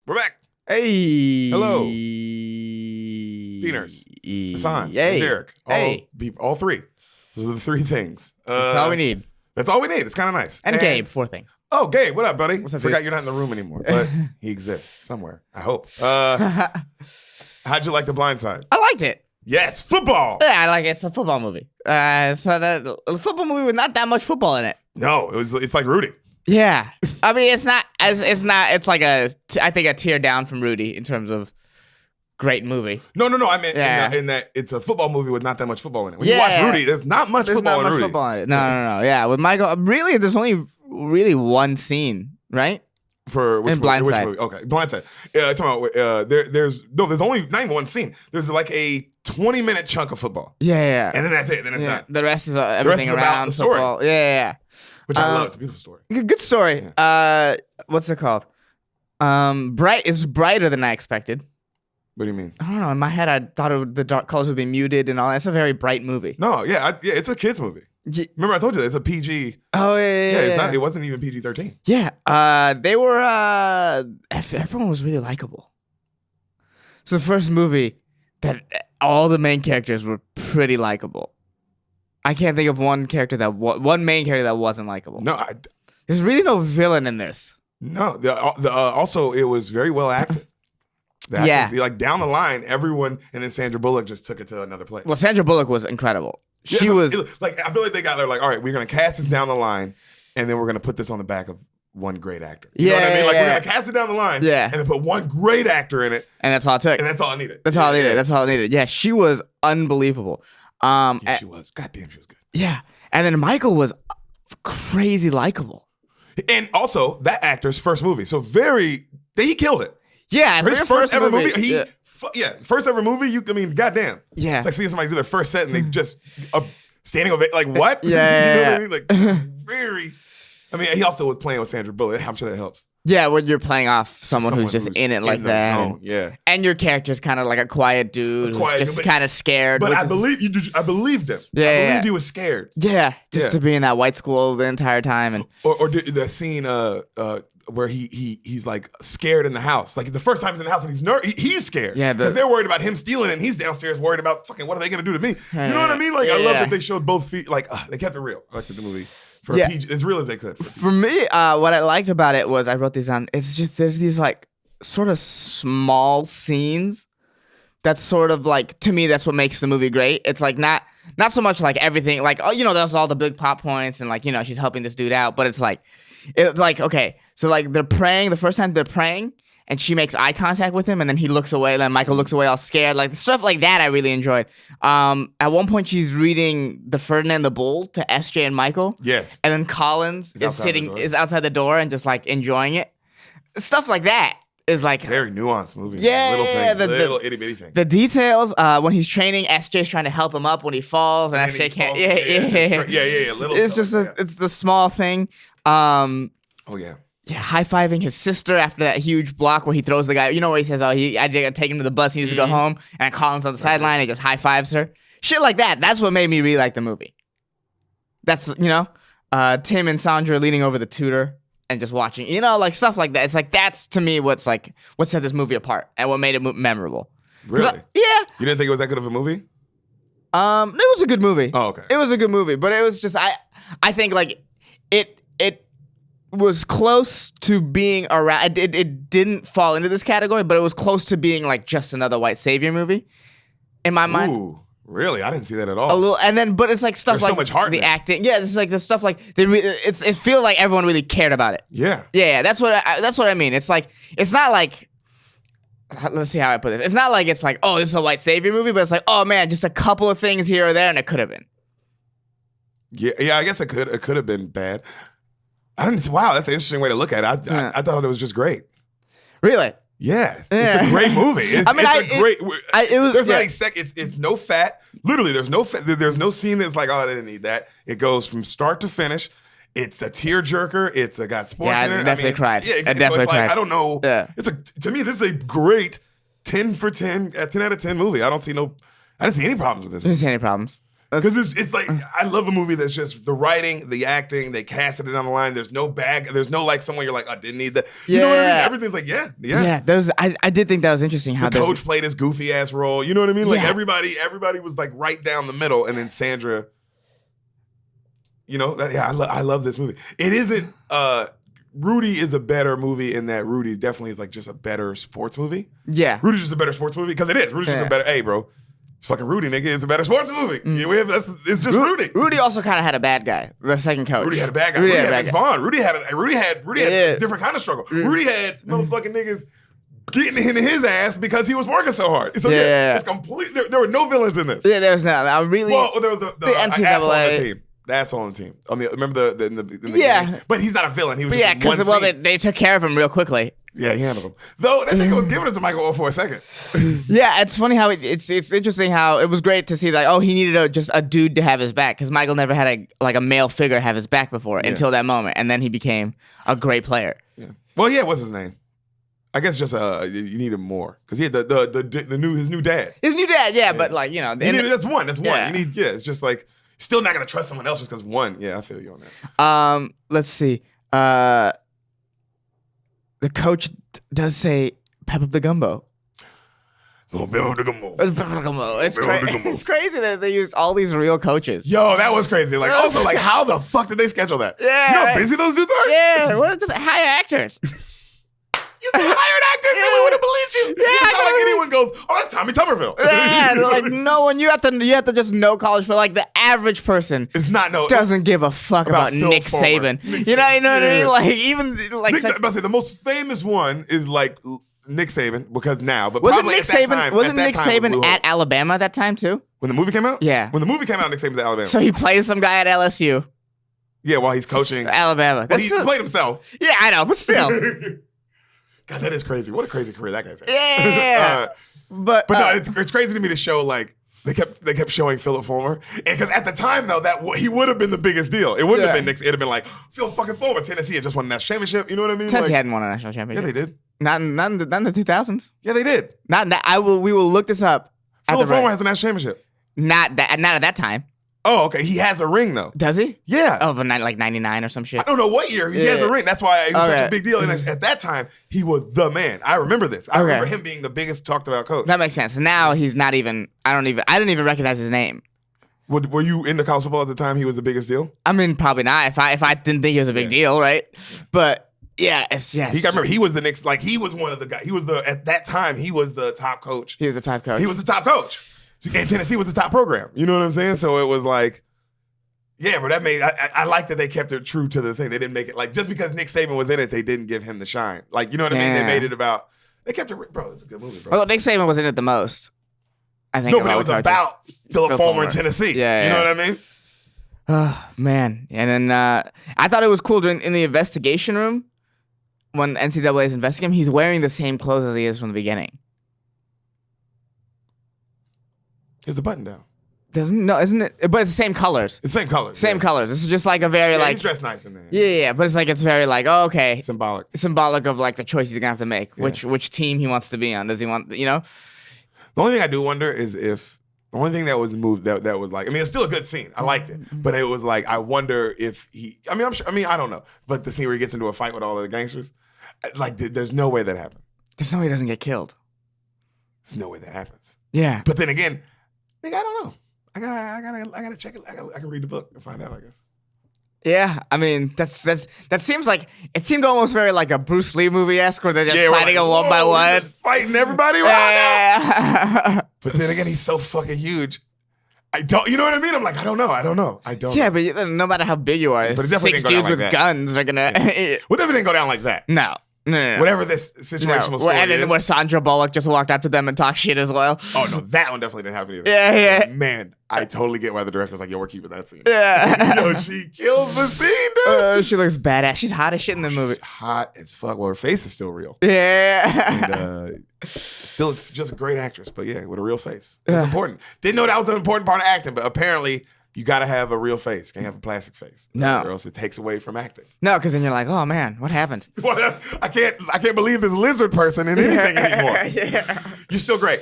We're back. Hey. Hello. Beaners. Ehsan. Hey. And Derek. All three. Those are the three things. That's all we need. That's all we need. It's kind of nice. And Gabe, 4 things. Oh, Gabe, what up, buddy? What's up, Forgot dude? you're not in the room anymore, but he exists somewhere. I hope. How'd you like The Blind Side? I liked it. Yes, football. Yeah, I like it. It's a football movie. A football movie with not that much football in it. No, it's like Rudy. Yeah. I mean, it's like I think a tier down from Rudy in terms of great movie. No. I meant in that it's a football movie with not that much football in it. When you watch Rudy, there's not much football in Rudy. Football in it. No. Yeah, with Michael, really, there's only really one scene, right? For which in Blind movie? Side. Which movie? Okay, Blind Side. Talking about there's only not even one scene. There's like a 20-minute chunk of football. Yeah. And then that's it. Then it's not. The rest is everything about around the story. football. Yeah. Which I love. It's a beautiful story. Good story. Yeah. What's it called? It's brighter than I expected. What do you mean? I don't know. In my head, I thought the dark colors would be muted and all that. It's a very bright movie. No, it's a kids movie. Remember I told you that it's a PG. Oh yeah. It wasn't even PG-13. Yeah. They were. Everyone was really likable. It's the first movie that all the main characters were pretty likable. I can't think of one main character that wasn't likable. No, There's really no villain in this. no. Also, it was very well acted. The actors, like down the line, everyone, and then Sandra Bullock just took it to another place. Well, Sandra Bullock was incredible. She was like, I feel like they got there like, all right, we're gonna cast this down the line, and then we're gonna put this on the back of one great actor. You know what I mean? Like we're gonna cast it down the line, and then put one great actor in it, and that's all it took. And that's all I needed. That's all it needed. Yeah, she was unbelievable. She was. Goddamn, she was good. Yeah, and then Michael was crazy likable. And also that actor's first movie, so he killed it. Yeah, his first ever movie. First ever movie. Goddamn. Yeah, it's like seeing somebody do their first set and they just standing over like what? Yeah, you know what I mean? Like very. I mean, he also was playing with Sandra Bullock. I'm sure that helps. Yeah, when you're playing off someone who's just in it like that. And your character's kind of like a quiet dude who's just kind of scared. But I believed him. I believed he was scared. Yeah, just to be in that white school the entire time. And or the scene where he's like scared in the house. Like the first time he's in the house and he's scared. Yeah, because they're worried about him stealing it and he's downstairs worried about fucking what are they gonna do to me? You know what I mean? Like I love that they showed both feet. Like they kept it real. I liked the movie. PG, as real as they could. For me, what I liked about it was I wrote these down. It's just there's these like sort of small scenes that's sort of like, to me, that's what makes the movie great. It's like not so much like everything like, oh, there's all the big plot points and like, she's helping this dude out, but it's like okay, so like they're praying the first time they're praying and she makes eye contact with him and then he looks away, then Michael looks away all scared, like stuff like that I really enjoyed. At one point she's reading the Ferdinand the Bull to SJ and Michael. Yes. And then Collins is outside the door and just like enjoying it. Stuff like that is like very nuanced movie. Yeah, little things, little itty bitty things. The details when he's training, SJ's trying to help him up when he falls, and SJ can't. Yeah. Little. It's just it's the small thing. Oh yeah. Yeah, high-fiving his sister after that huge block where he throws the guy. Where he says, "Oh, I did take him to the bus. He needs to go home." And Collins on the sideline, he just high-fives her. Shit like that. That's what made me really like the movie. That's Tim and Sandra leaning over the tutor and just watching. Like stuff like that. It's like that's to me what set this movie apart and what made it memorable. Really? Yeah. You didn't think it was that good of a movie? It was a good movie. Oh, okay. It was a good movie, but it was just I think like it was close to being around. It didn't fall into this category, but it was close to being like just another white savior movie in my mind. Ooh, really? I didn't see that at all. A little, and then but it's like stuff. There's like so much heart. The acting, yeah, it's like the stuff like it feels like everyone really cared about it. Yeah. That's what I mean. It's like it's not like. Let's see how I put this. It's not like it's like, oh, this is a white savior movie, but it's like, oh man, just a couple of things here or there, and it could have been. Yeah. I guess it could have been bad. I didn't see. Wow, that's an interesting way to look at it. I thought it was just great. Really? Yeah, it's a great movie. It's There's not a sec. It's no fat. Literally, there's no fat. There's no scene that's like, oh, I didn't need that. It goes from start to finish. It's a tearjerker. It's got sports in it. I definitely cried. Yeah, I definitely cried. I don't know. Yeah. To me, this is a great 10 for 10, 10 out of 10 movie. I didn't see any problems with this movie. Didn't see any problems. Because it's like, I love a movie that's just the writing, the acting, they casted it on the line. There's no bag. There's no like someone you're like, I didn't need that. You know what I mean? Everything's like, yeah. I did think that was interesting how the coach played his goofy ass role. You know what I mean? Like everybody was like right down the middle, and then Sandra. You know, I love this movie. It isn't. Rudy is a better movie in that Rudy definitely is like just a better sports movie. Yeah, Rudy's just a better sports movie because it is. Rudy's just a better. Hey, bro. It's fucking Rudy, nigga. It's a better sports movie. It's just Rudy. Rudy also kind of had a bad guy, the second coach. Rudy had a bad guy. Rudy had Vince Vaughn. Rudy had a different kind of struggle. Rudy had motherfucking niggas getting into his ass because he was working so hard. So it's complete. There were no villains in this. Yeah, there was not. Well, there was the asshole on the team. The asshole on the team. Remember the game? But he's not a villain. He was because they took care of him real quickly. Yeah, he handled him. Though that nigga was giving it to Michael for a second. Yeah, it's funny how it's interesting how it was great to see like he needed just a dude to have his back because Michael never had a male figure have his back before until that moment, and then he became a great player. Yeah. Well, what's his name? I guess just you need him more because he had his new dad. His new dad, but like that's one. That's one. You need it's just like still not gonna trust someone else just because one. Yeah, I feel you on that. Let's see. The coach does say, "Pep up the gumbo." Oh, pep up the gumbo. It's crazy that they used all these real coaches. Yo, that was crazy. Like, also, like, how the fuck did they schedule that? Yeah, you know how busy those dudes are. Yeah, well, just hire actors. You hired actors, then we would have believed you. Yeah, it's not like anyone goes, "Oh, that's Tommy Tuberville." Yeah, like no one. You have to just know college for like the average person. It's not doesn't give a fuck about Nick Saban. You know what I mean? Like even like I'm about to say the most famous one is like Nick Saban because now, but wasn't Nick Saban at Alabama at that time too? When the movie came out? Yeah. When the movie came out, Nick Saban's at Alabama. So he plays some guy at LSU. Yeah, while he's coaching Alabama. Well, he played himself. Yeah, I know, but still. God, that is crazy. What a crazy career that guy's had. Yeah. But no, it's crazy to me to show like they kept showing Philip Fulmer, and because at the time though he would have been the biggest deal. It wouldn't have been Nick. It'd have been like Phil fucking Fulmer. Tennessee had just won a national championship. You know what I mean? Tennessee hadn't won a national championship. Yeah, they did. Not in the 2000s. Yeah, they did. Not in that. We will look this up. Philip Fulmer has a national championship. Not at that time. Oh, okay. He has a ring though. Does he? Yeah. Oh, like 99 or some shit. I don't know what year. He has a ring. That's why it was such a big deal. And at that time, he was the man. I remember this. I remember him being the biggest talked about coach. That makes sense. Now he's not even. I didn't even recognize his name. Were you into college football at the time? He was the biggest deal. I mean, probably not. If I didn't think he was a big deal, right? But yeah, Remember, he was the Knicks. Like he was one of the guys. He was at that time. He was the top coach. He was the top coach. He was the top coach. And Tennessee was the top program. You know what I'm saying? So it was like. Yeah, but that made I like that they kept it true to the thing. They didn't make it like just because Nick Saban was in it, they didn't give him the shine. Like you know what I mean? They made it about. They kept it, bro. It's a good movie, bro. Well, Nick Saban was in it the most. I think. No, but it was about Philip Fulmer in Tennessee. Yeah, you know what I mean? Oh man, and then I thought it was cool in the investigation room when NCAA is investigating him. He's wearing the same clothes as he is from the beginning. Here's the button down. Isn't it? But it's the same colors. It's the same colors. Same colors. This is just like a very like. He's dressed nice in there. Yeah, but it's very like okay. Symbolic of like the choices he's gonna have to make. Yeah. Which team he wants to be on. Does he want The only thing I do wonder is if the only thing that was moved that was like it's still a good scene. I liked it, but it was like I wonder if he. I mean I'm sure. I mean I don't know, but the scene where he gets into a fight with all the gangsters, like there's no way that happened. There's no way he doesn't get killed. There's no way that happens. Yeah, but then again, I don't know. I gotta check it. I can read the book and find out, I guess. Yeah, I mean that seems like it seemed almost very like a Bruce Lee movie-esque where they're just fighting a one by one. Just fighting everybody right now. But then again, he's so fucking huge. You know what I mean? I'm like, I don't know. Yeah, but no matter how big you are, but 6 dudes with guns are gonna. What if it didn't go down like that? No. Whatever this situational story and then where Sandra Bullock just walked up to them and talked shit as well. Oh no, that one definitely didn't happen either. Yeah. Man, I totally get why the director was like, "Yo, we're keeping that scene." Yeah. Yo, she kills the scene, dude. She looks badass. She's hot as shit in the movie. She's hot as fuck. Well, her face is still real. Yeah. And, still just a great actress, but yeah, with a real face. It's important. Didn't know that was an important part of acting, but apparently. You gotta have a real face. Can't have a plastic face. No, or else it takes away from acting. No, because then you're like, oh man, what happened? I can't believe this lizard person in anything anymore. Yeah, you're still great.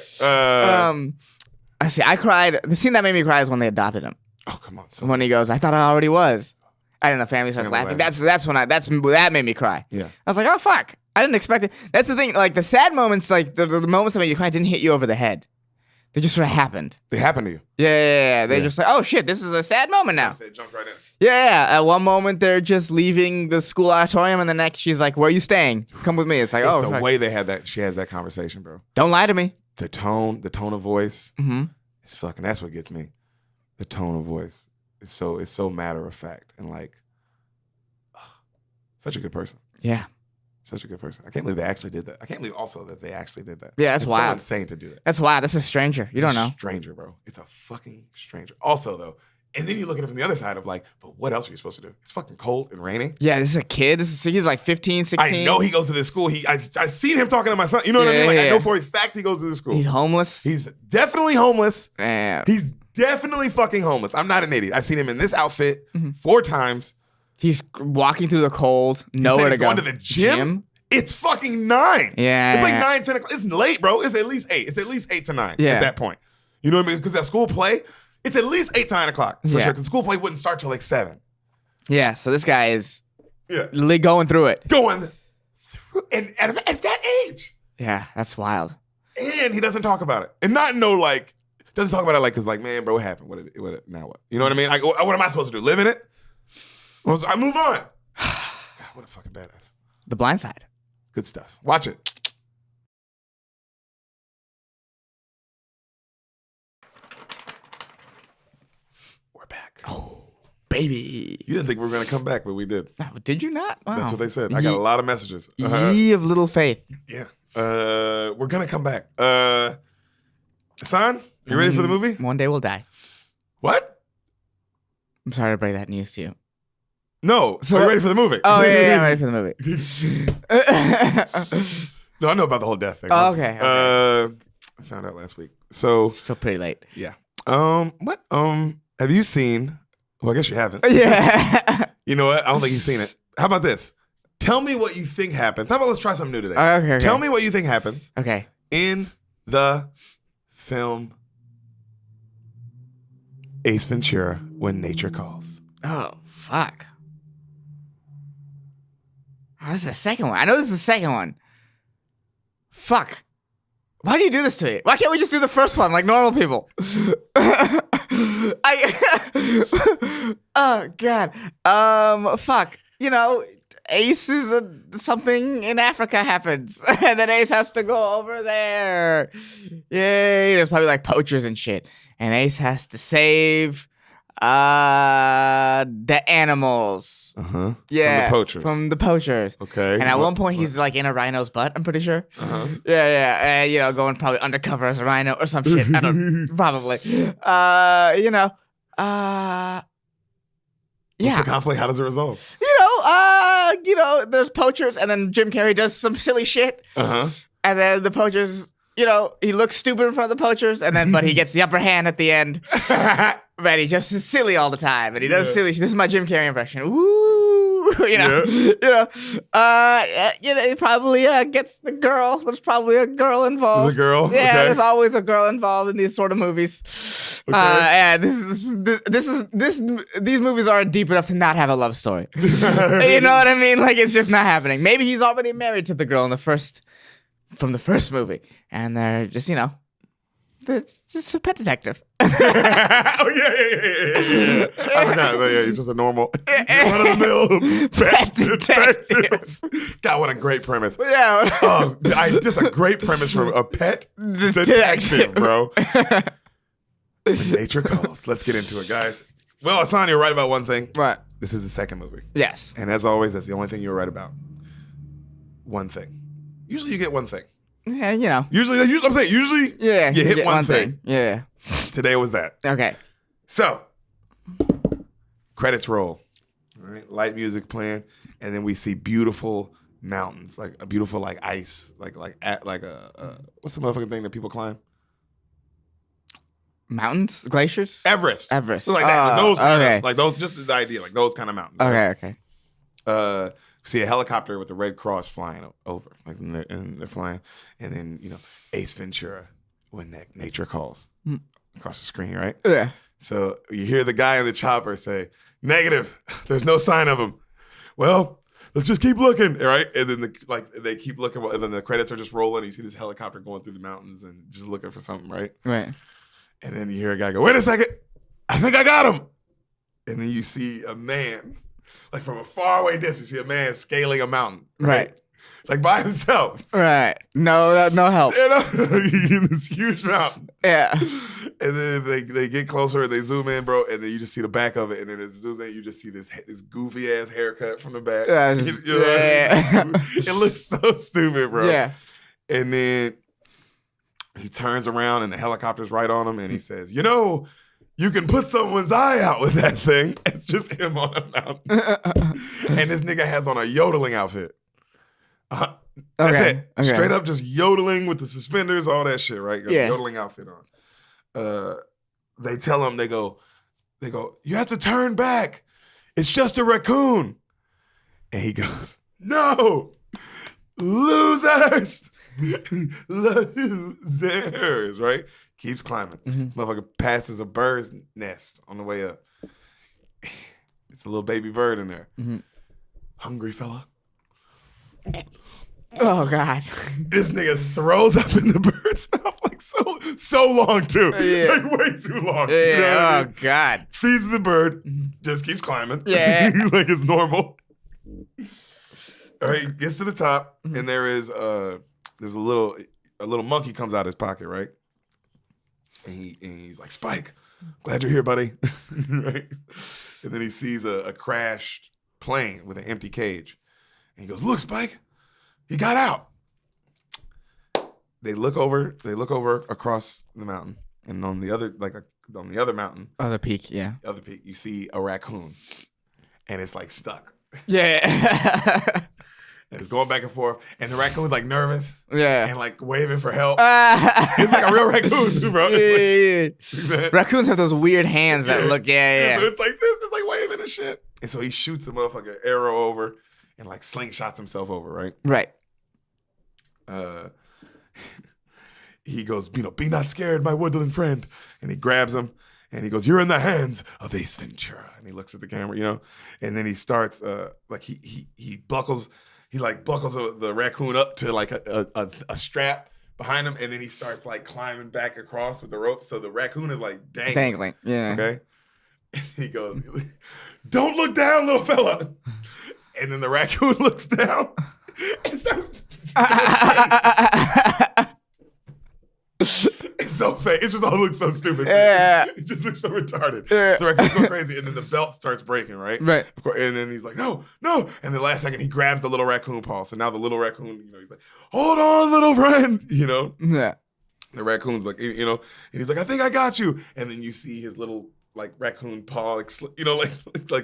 I see. I cried. The scene that made me cry is when they adopted him. Oh, come on. When he goes, I thought I already was. I don't know. Family starts laughing. That made me cry. Yeah. I was like, oh fuck. I didn't expect it. That's the thing. Like the sad moments, like the moments that made you cry, didn't hit you over the head. They just sort of happened. They happened to you. Yeah. They're just like, oh shit, this is a sad moment now. It jumped right in. Yeah. At one moment, they're just leaving the school auditorium, and the next, she's like, "Where are you staying? Come with me." It's like, the way they had that. She has that conversation, bro. Don't lie to me. The tone of voice. Mm-hmm. It's fucking. That's what gets me. The tone of voice. It's so matter of fact and like, such a good person. Yeah. Such a good person. I can't believe they actually did that. I can't believe also that they actually did that. Yeah, that's wild. It's so insane to do that. That's wild. That's a stranger. You don't know. Stranger, bro. It's a fucking stranger. Also, though, and then you look at it from the other side of like, but what else are you supposed to do? It's fucking cold and raining. Yeah, this is a kid. He's like 15, 16. I know he goes to this school. I seen him talking to my son. You know what I mean? Like I know for a fact he goes to this school. He's homeless. He's definitely homeless. Man. He's definitely fucking homeless. I'm not an idiot. I've seen him in this outfit 4 times. He's walking through the cold. Nowhere to go. Going to the gym? It's fucking 9. Yeah. It's like 9, 10 o'clock. It's late, bro. It's at least 8. It's at least 8 to 9 at that point. You know what I mean? Because that school play, it's at least 8 to 9 o'clock for sure. Because school play wouldn't start till like 7. Yeah. So this guy is going through it. Going through, and at that age. Yeah, that's wild. And he doesn't talk about it. And not doesn't talk about it like, because like, man, bro, what happened? Now what? You know what I mean? Like, what am I supposed to do? Live in it? I move on. God, what a fucking badass. The Blind Side. Good stuff. Watch it. We're back. Oh, baby. You didn't think we were going to come back, but we did. No, did you not? Wow. That's what they said. I got a lot of messages. Ye of little faith. Yeah. We're going to come back. Ehsan, you ready for the movie? One day we'll die. What? I'm sorry to break that news to you. No. So, are you ready for the movie? Oh, yeah, I'm ready for the movie. No, I know about the whole death thing. Oh, okay. I found out last week. So still pretty late. Yeah. What? Have you seen? Well, I guess you haven't. Yeah. You know what? I don't think you've seen it. How about this? Tell me what you think happens. How about let's try something new today? Okay. Tell me what you think happens. Okay. In the film Ace Ventura, When Nature Calls. Oh, fuck. Oh, this is the second one. I know this is the second one. Fuck. Why do you do this to me? Why can't we just do the first one like normal people? Oh, God. Fuck. You know, Ace is something in Africa happens. And then Ace has to go over there. Yay. There's probably like poachers and shit. And Ace has to save the animals. Uh-huh. Yeah. From the poachers. Okay. And at one point he's like in a rhino's butt, I'm pretty sure. Uh-huh. Yeah. You know, going probably undercover as a rhino or some shit. I don't probably. What's the conflict? How does it resolve? There's poachers, and then Jim Carrey does some silly shit. Uh-huh. And then the poachers, he looks stupid in front of the poachers, but he gets the upper hand at the end. But he just is silly all the time, and he does silly shit. This is my Jim Carrey impression. Woo! He probably gets the girl. There's probably a girl involved. There's a girl? Yeah, okay. There's always a girl involved in these sort of movies. Okay. And these movies aren't deep enough to not have a love story. You know what I mean? Like, it's just not happening. Maybe he's already married to the girl from the first movie, and they're just, they're just a pet detective. Oh, yeah. I forgot. Yeah, he's just a normal, run-of-the-mill pet detective. God, what a great premise. Yeah. Just a great premise for a pet detective, bro. When nature calls. Let's get into it, guys. Well, Ehsan, you're right about one thing. Right. This is the second movie. Yes. And as always, that's the only thing you were right about. One thing. Usually you get one thing. Yeah, Usually you hit one thing. Yeah. Today was that. Okay. So, credits roll. All right, light music playing, and then we see beautiful mountains, like a beautiful like ice, like what's the motherfucking thing that people climb? Mountains, glaciers, Everest. So like that. Those kind of, like those. Just the idea, like those kind of mountains. Okay. See a helicopter with the Red Cross flying over, like and they're flying, and then Ace Ventura, When Nature Calls. across the screen, right? Yeah. So you hear the guy in the chopper say, "Negative. There's no sign of him." Well, let's just keep looking, right? And then they keep looking, and then the credits are just rolling. And you see this helicopter going through the mountains and just looking for something, right? Right. And then you hear a guy go, "Wait a second, I think I got him." And then you see a man, like from a faraway distance, you see a man scaling a mountain, right? Like by himself. Right. No help. In this huge mountain. Yeah. And then they get closer and they zoom in, bro, and then you just see the back of it, and then it zooms in, you just see this goofy ass haircut from the back. It looks so stupid, bro. Yeah. And then he turns around and the helicopter's right on him, and he says, "You know, you can put someone's eye out with that thing." It's just him on a mountain. And this nigga has on a yodeling outfit. That's it. Okay. Straight up just yodeling with the suspenders, all that shit, right? Got a yodeling outfit on. They tell him, they go, "You have to turn back. It's just a raccoon." And he goes, "No, losers." Losers, right? Keeps climbing. Mm-hmm. This motherfucker passes a bird's nest on the way up. It's a little baby bird in there. Mm-hmm. Hungry fella. Oh God! This nigga throws up in the bird's mouth like so long too, like way too long. Yeah. You know what I mean? Oh God! Feeds the bird, just keeps climbing. Yeah, like it's normal. All right, gets to the top, and there's a little monkey comes out of his pocket, right? And he's like, "Spike, glad you're here, buddy." Right? And then he sees a crashed plane with an empty cage. And he goes, "Look, Spike, he got out." They look over across the mountain, and on the other mountain, other peak, you see a raccoon, and it's like stuck. Yeah. And it's going back and forth, and the raccoon's like nervous, and like waving for help. It's like a real raccoon too, bro. Yeah. Raccoons have those weird hands that look, So it's like this, it's like waving and shit. And so he shoots a motherfucker arrow over, and like slingshots himself over, right? Right. He goes, "Be not scared, my woodland friend." And he grabs him, and he goes, "You're in the hands of Ace Ventura." And he looks at the camera, and then he starts like he buckles the raccoon up to like a strap behind him, and then he starts like climbing back across with the rope. So the raccoon is like dangling. Yeah. Okay. And he goes, "Don't look down, little fella." And then the raccoon looks down and starts. It's so fake. It just all looks so stupid. Yeah. It just looks so retarded. So the raccoon's going crazy, and then the belt starts breaking, right? Right. Of course, and then he's like, "No." And the last second, he grabs the little raccoon paw. So now the little raccoon, he's like, "Hold on, little friend," Yeah. The raccoon's like, and he's like, "I think I got you." And then you see his little like raccoon paw, like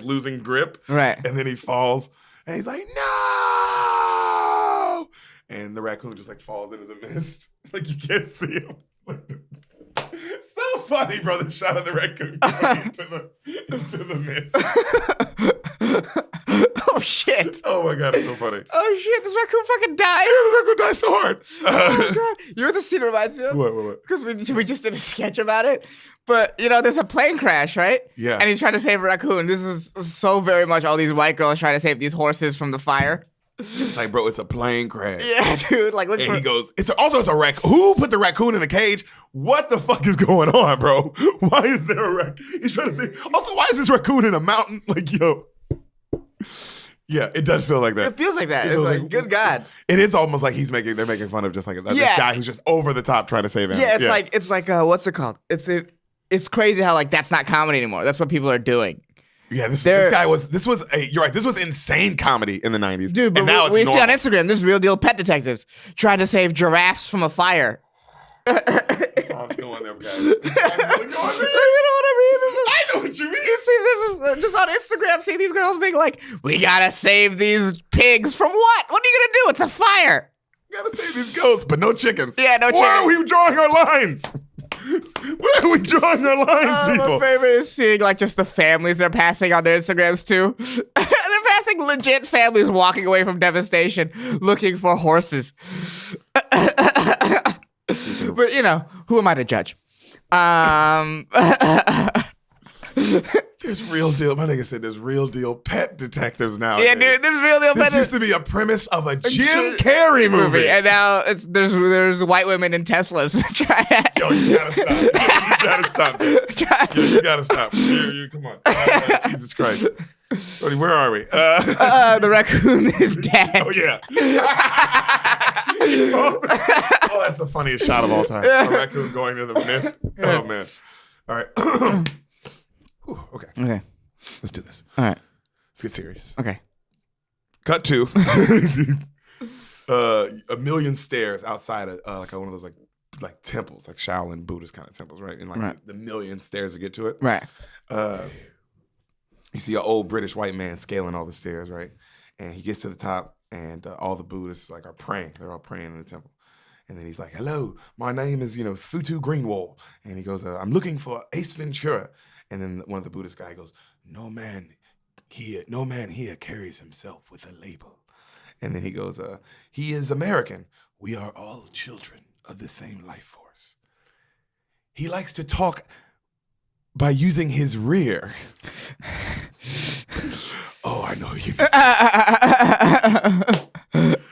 losing grip. Right. And then he falls, and he's like, "No!" And the raccoon just like falls into the mist, like you can't see him. So funny, bro. The shot of the raccoon going into the mist. Oh shit! Oh my God, it's so funny. Oh shit! This raccoon fucking died. This raccoon died so hard. Oh my God! You know what the scene reminds me of? What? Because we just did a sketch about it. But there's a plane crash, right? Yeah. And he's trying to save a raccoon. This is so very much all these white girls trying to save these horses from the fire. Like, bro, it's a plane crash. Yeah, dude. Like, look. And he goes, it's a raccoon. Who put the raccoon in a cage? What the fuck is going on, bro? Why is there a raccoon? He's trying to say. Also, why is this raccoon in a mountain? Like, yo. Yeah, it does feel like that. It feels like that. It's like, good God. It is almost like they're making fun of just like this guy who's just over the top trying to save him. Yeah, it's like what's it called? It's crazy how like that's not comedy anymore. That's what people are doing. Yeah, this guy was you're right. This was insane comedy in the 90s. Dude, but now we see on Instagram, there's real deal pet detectives trying to save giraffes from a fire. I'm going there, guys. You know what I mean? I know what you mean. You see, this is just on Instagram. See these girls being like, "We gotta save these pigs from what? What are you gonna do? It's a fire. Gotta save these goats, but no chickens. Yeah, no chickens. Where are we drawing our lines? Where are we drawing our lines, people? My favorite is seeing like just the families they're passing on their Instagrams too. They're passing legit families walking away from devastation, looking for horses. But who am I to judge? There's real deal. My nigga said there's real deal pet detectives now. Yeah, dude, there's real deal pet. This used to be a premise of a Jim Carrey movie, and now there's white women in Teslas. Yo, you gotta stop. You gotta stop. Yo, you gotta stop. You come on. Jesus Christ. Brody, where are we? The raccoon is dead. Oh yeah. Oh, that's the funniest shot of all time. A raccoon going into the mist. Oh man. All right. Okay. Let's do this. All right. Let's get serious. Okay. Cut to a million stairs outside of like one of those like temples, like Shaolin Buddhist kind of temples, right? And like the million stairs to get to it. Right. You see an old British white man scaling all the stairs, right? And he gets to the top, and all the Buddhists like are praying. They're all praying in the temple. And then he's like, "Hello, my name is Futu Greenwall." And he goes, "I'm looking for Ace Ventura." And then one of the Buddhist guy goes, no man here carries himself with a label. And then he goes, he is American. We are all children of the same life force. He likes to talk by using his rear. Oh, I know who you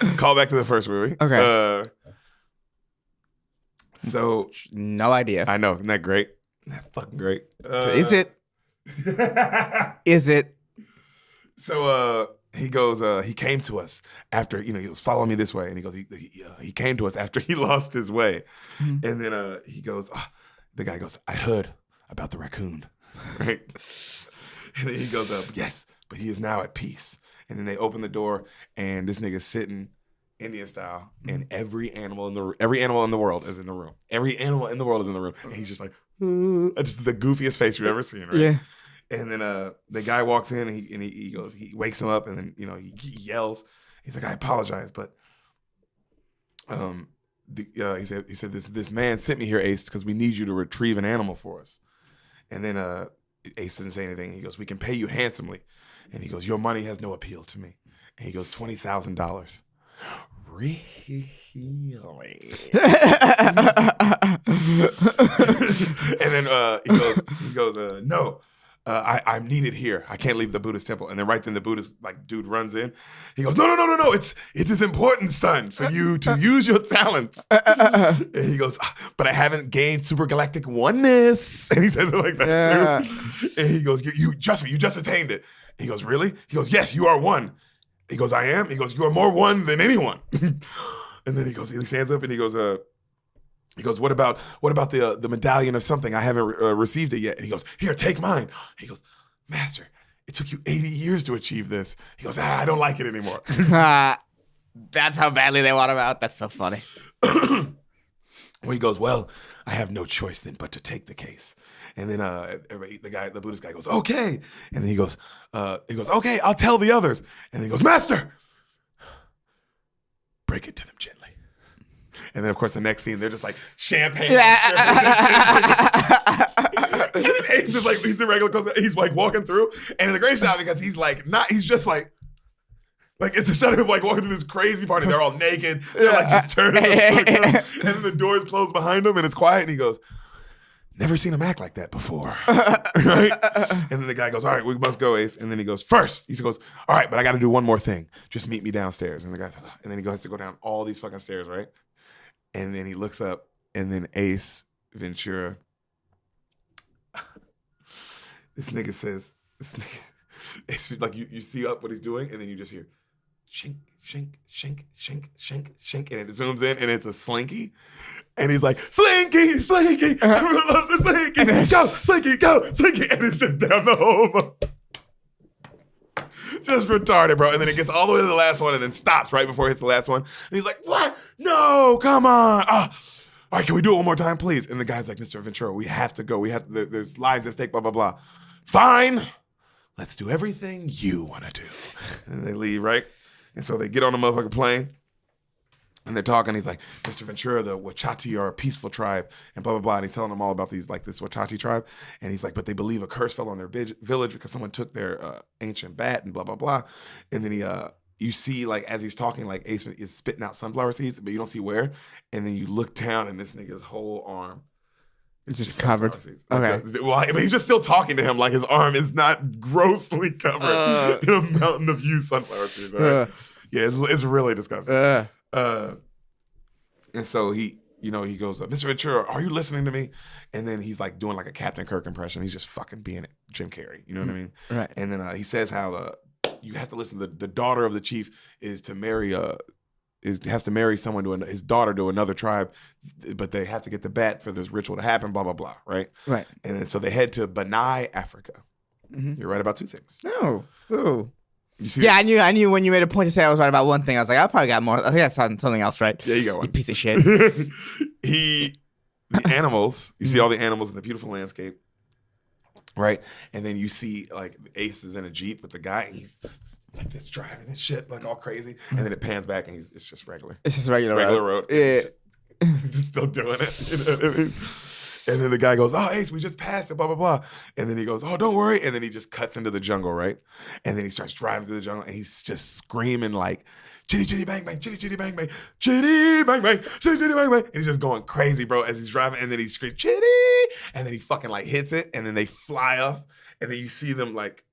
mean. Call back to the first movie. Okay. So no idea. I know, isn't that great? That's fucking great. Is it? Is it? So he goes, he came to us after, he was follow me this way. And he goes, he came to us after he lost his way. Mm-hmm. And then he goes, the guy goes, I heard about the raccoon. Right? And then he goes, yes, but he is now at peace. And then they open the door and this nigga's sitting Indian style, and every animal in the world is in the room. Every animal in the world is in the room, and he's just like, just the goofiest face you've ever seen, right? Yeah. And then the guy walks in, and he goes, he wakes him up, and then he yells. He's like, I apologize, but he said this man sent me here, Ace, because we need you to retrieve an animal for us. And then Ace didn't say anything. He goes, we can pay you handsomely, and he goes, your money has no appeal to me. And he goes, $20,000. Really? And then he goes, no, I'm needed here. I can't leave the Buddhist temple. And then right then the Buddhist dude runs in. He goes, no. It is important, son, for you to use your talents. And he goes, but I haven't gained super galactic oneness. And he says it like that too. And he goes, you trust me, you just attained it. And he goes, really? He goes, yes, you are one. He goes, I am? He goes, you are more one than anyone. And then he stands up and he goes, what about the medallion of something? I haven't received it yet. And he goes, here, take mine. He goes, Master, it took you 80 years to achieve this. He goes, I don't like it anymore. That's how badly they want him out. That's so funny. Well, he goes, well, I have no choice then but to take the case. And then the Buddhist guy goes, okay. And then he goes, okay, I'll tell the others. And then he goes, Master, break it to them gently. And then, of course, the next scene, they're just like champagne. And then Ace is like, he's in regular clothes. He's like walking through. And it's a great shot because he's just like it's a shot of him like walking through this crazy party. They're all naked. They're like just turning. And then the doors close behind him and it's quiet. And he goes, never seen him act like that before. Right? And then the guy goes, all right, we must go, Ace. And then he goes, first, he goes, all right, but I got to do one more thing. Just meet me downstairs. And the guy's like, and then he has to go down all these fucking stairs, right? And then he looks up, and then Ace Ventura, this nigga says, Ace, like you see up what he's doing, and then you just hear, shink, shink, shink, shink, shink, shink, and it zooms in, and it's a Slinky. And he's like, Slinky, Slinky, everyone loves the Slinky, go, Slinky, go, Slinky, and it's just down the whole, just retarded, bro. And then it gets all the way to the last one and then stops right before it hits the last one. And he's like, what? No, come on. All right, can we do it one more time, please? And the guy's like, Mr. Ventura, we have to go. There's lives at stake, blah, blah, blah. Fine. Let's do everything you want to do. And they leave, right? And so they get on a motherfucking plane. And they're talking. He's like, Mr. Ventura, the Wachati are a peaceful tribe, and blah, blah, blah. And he's telling them all about this Wachati tribe. And he's like, but they believe a curse fell on their village because someone took their ancient bat and blah, blah, blah. And then you see, like, as he's talking, like, Ace is spitting out sunflower seeds, but you don't see where. And then you look down, and this nigga's whole arm It's just covered. Okay. Well, but he's just still talking to him like his arm is not grossly covered in a mountain of used sunflower seeds. Right? Yeah, it's really disgusting. And so he goes, Mr. Ventura, are you listening to me? And then he's like doing like a Captain Kirk impression. He's just fucking being Jim Carrey. You know what I mean? Right. And then he says how you have to listen. The daughter of the chief is to marry has to marry someone his daughter to another tribe, but they have to get the bat for this ritual to happen. Blah blah blah. Right. Right. And then so they head to Benai, Africa. Mm-hmm. You're right about two things. No. Oh. You see? Yeah, I knew when you made a point to say I was right about one thing. I was like, I probably got more. I think I saw something else right. Yeah, you got one. You piece of shit. The animals. You see all the animals in the beautiful landscape. Right, and then you see like Ace is in a Jeep with the guy, and he's like this driving and shit, like all crazy. And then it pans back, and it's just regular. It's just regular road. Yeah, he's just still doing it. You know what I mean? And then the guy goes, "Oh, Ace, we just passed it, blah blah blah." And then he goes, "Oh, don't worry." And then he just cuts into the jungle, right? And then he starts driving through the jungle, and he's just screaming like, "Chitty chitty bang bang, chitty chitty bang bang, chitty bang bang, chitty chitty bang bang." And he's just going crazy, bro, as he's driving. And then he screams, "Chitty!" And then he fucking like hits it, and then they fly off, and then you see them like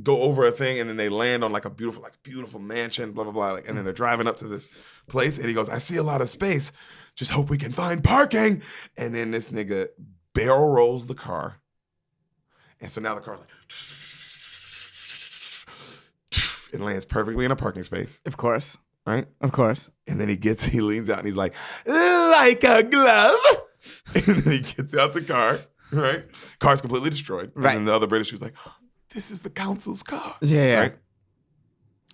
go over a thing, and then they land on like a beautiful mansion, blah blah blah. Like, and then they're driving up to this place, and he goes, "I see a lot of space. Just hope we can find parking." And then this nigga barrel rolls the car, and so now the car's like, it lands perfectly in a parking space. Of course. Right? Of course. And then he leans out and he's like a glove. And then he gets out the car, right? Car's completely destroyed. Right. And then the other British was like, "This is the council's car." Yeah. Right?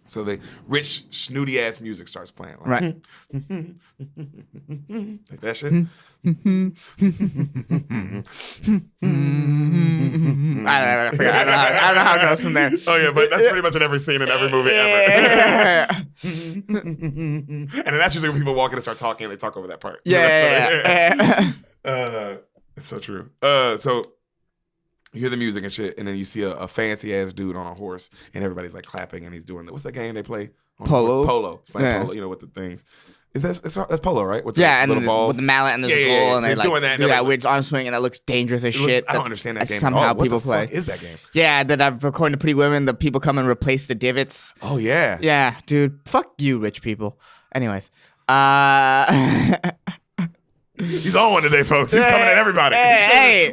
So the rich, snooty ass music starts playing. Like, right. Like that shit. I don't know how it goes from there. Oh yeah, but that's pretty much in every scene in every movie ever. And then that's usually when people walk in and start talking and they talk over that part. Yeah. It's so true. So you hear the music and shit, and then you see a fancy ass dude on a horse, and everybody's like clapping, and he's doing what's that game they play? Polo. He's playing polo, with the things. That's polo, right? With the and little balls. with the mallet and the goal, and so they like doing that, do that weird arm swing, and it looks dangerous as shit. I don't understand that game. Somehow people play. What is that game? Yeah, that according to Pretty Women, the people come and replace the divots. Oh yeah. Yeah, dude. Fuck you, rich people. Anyways, he's on one today, folks. He's coming at everybody.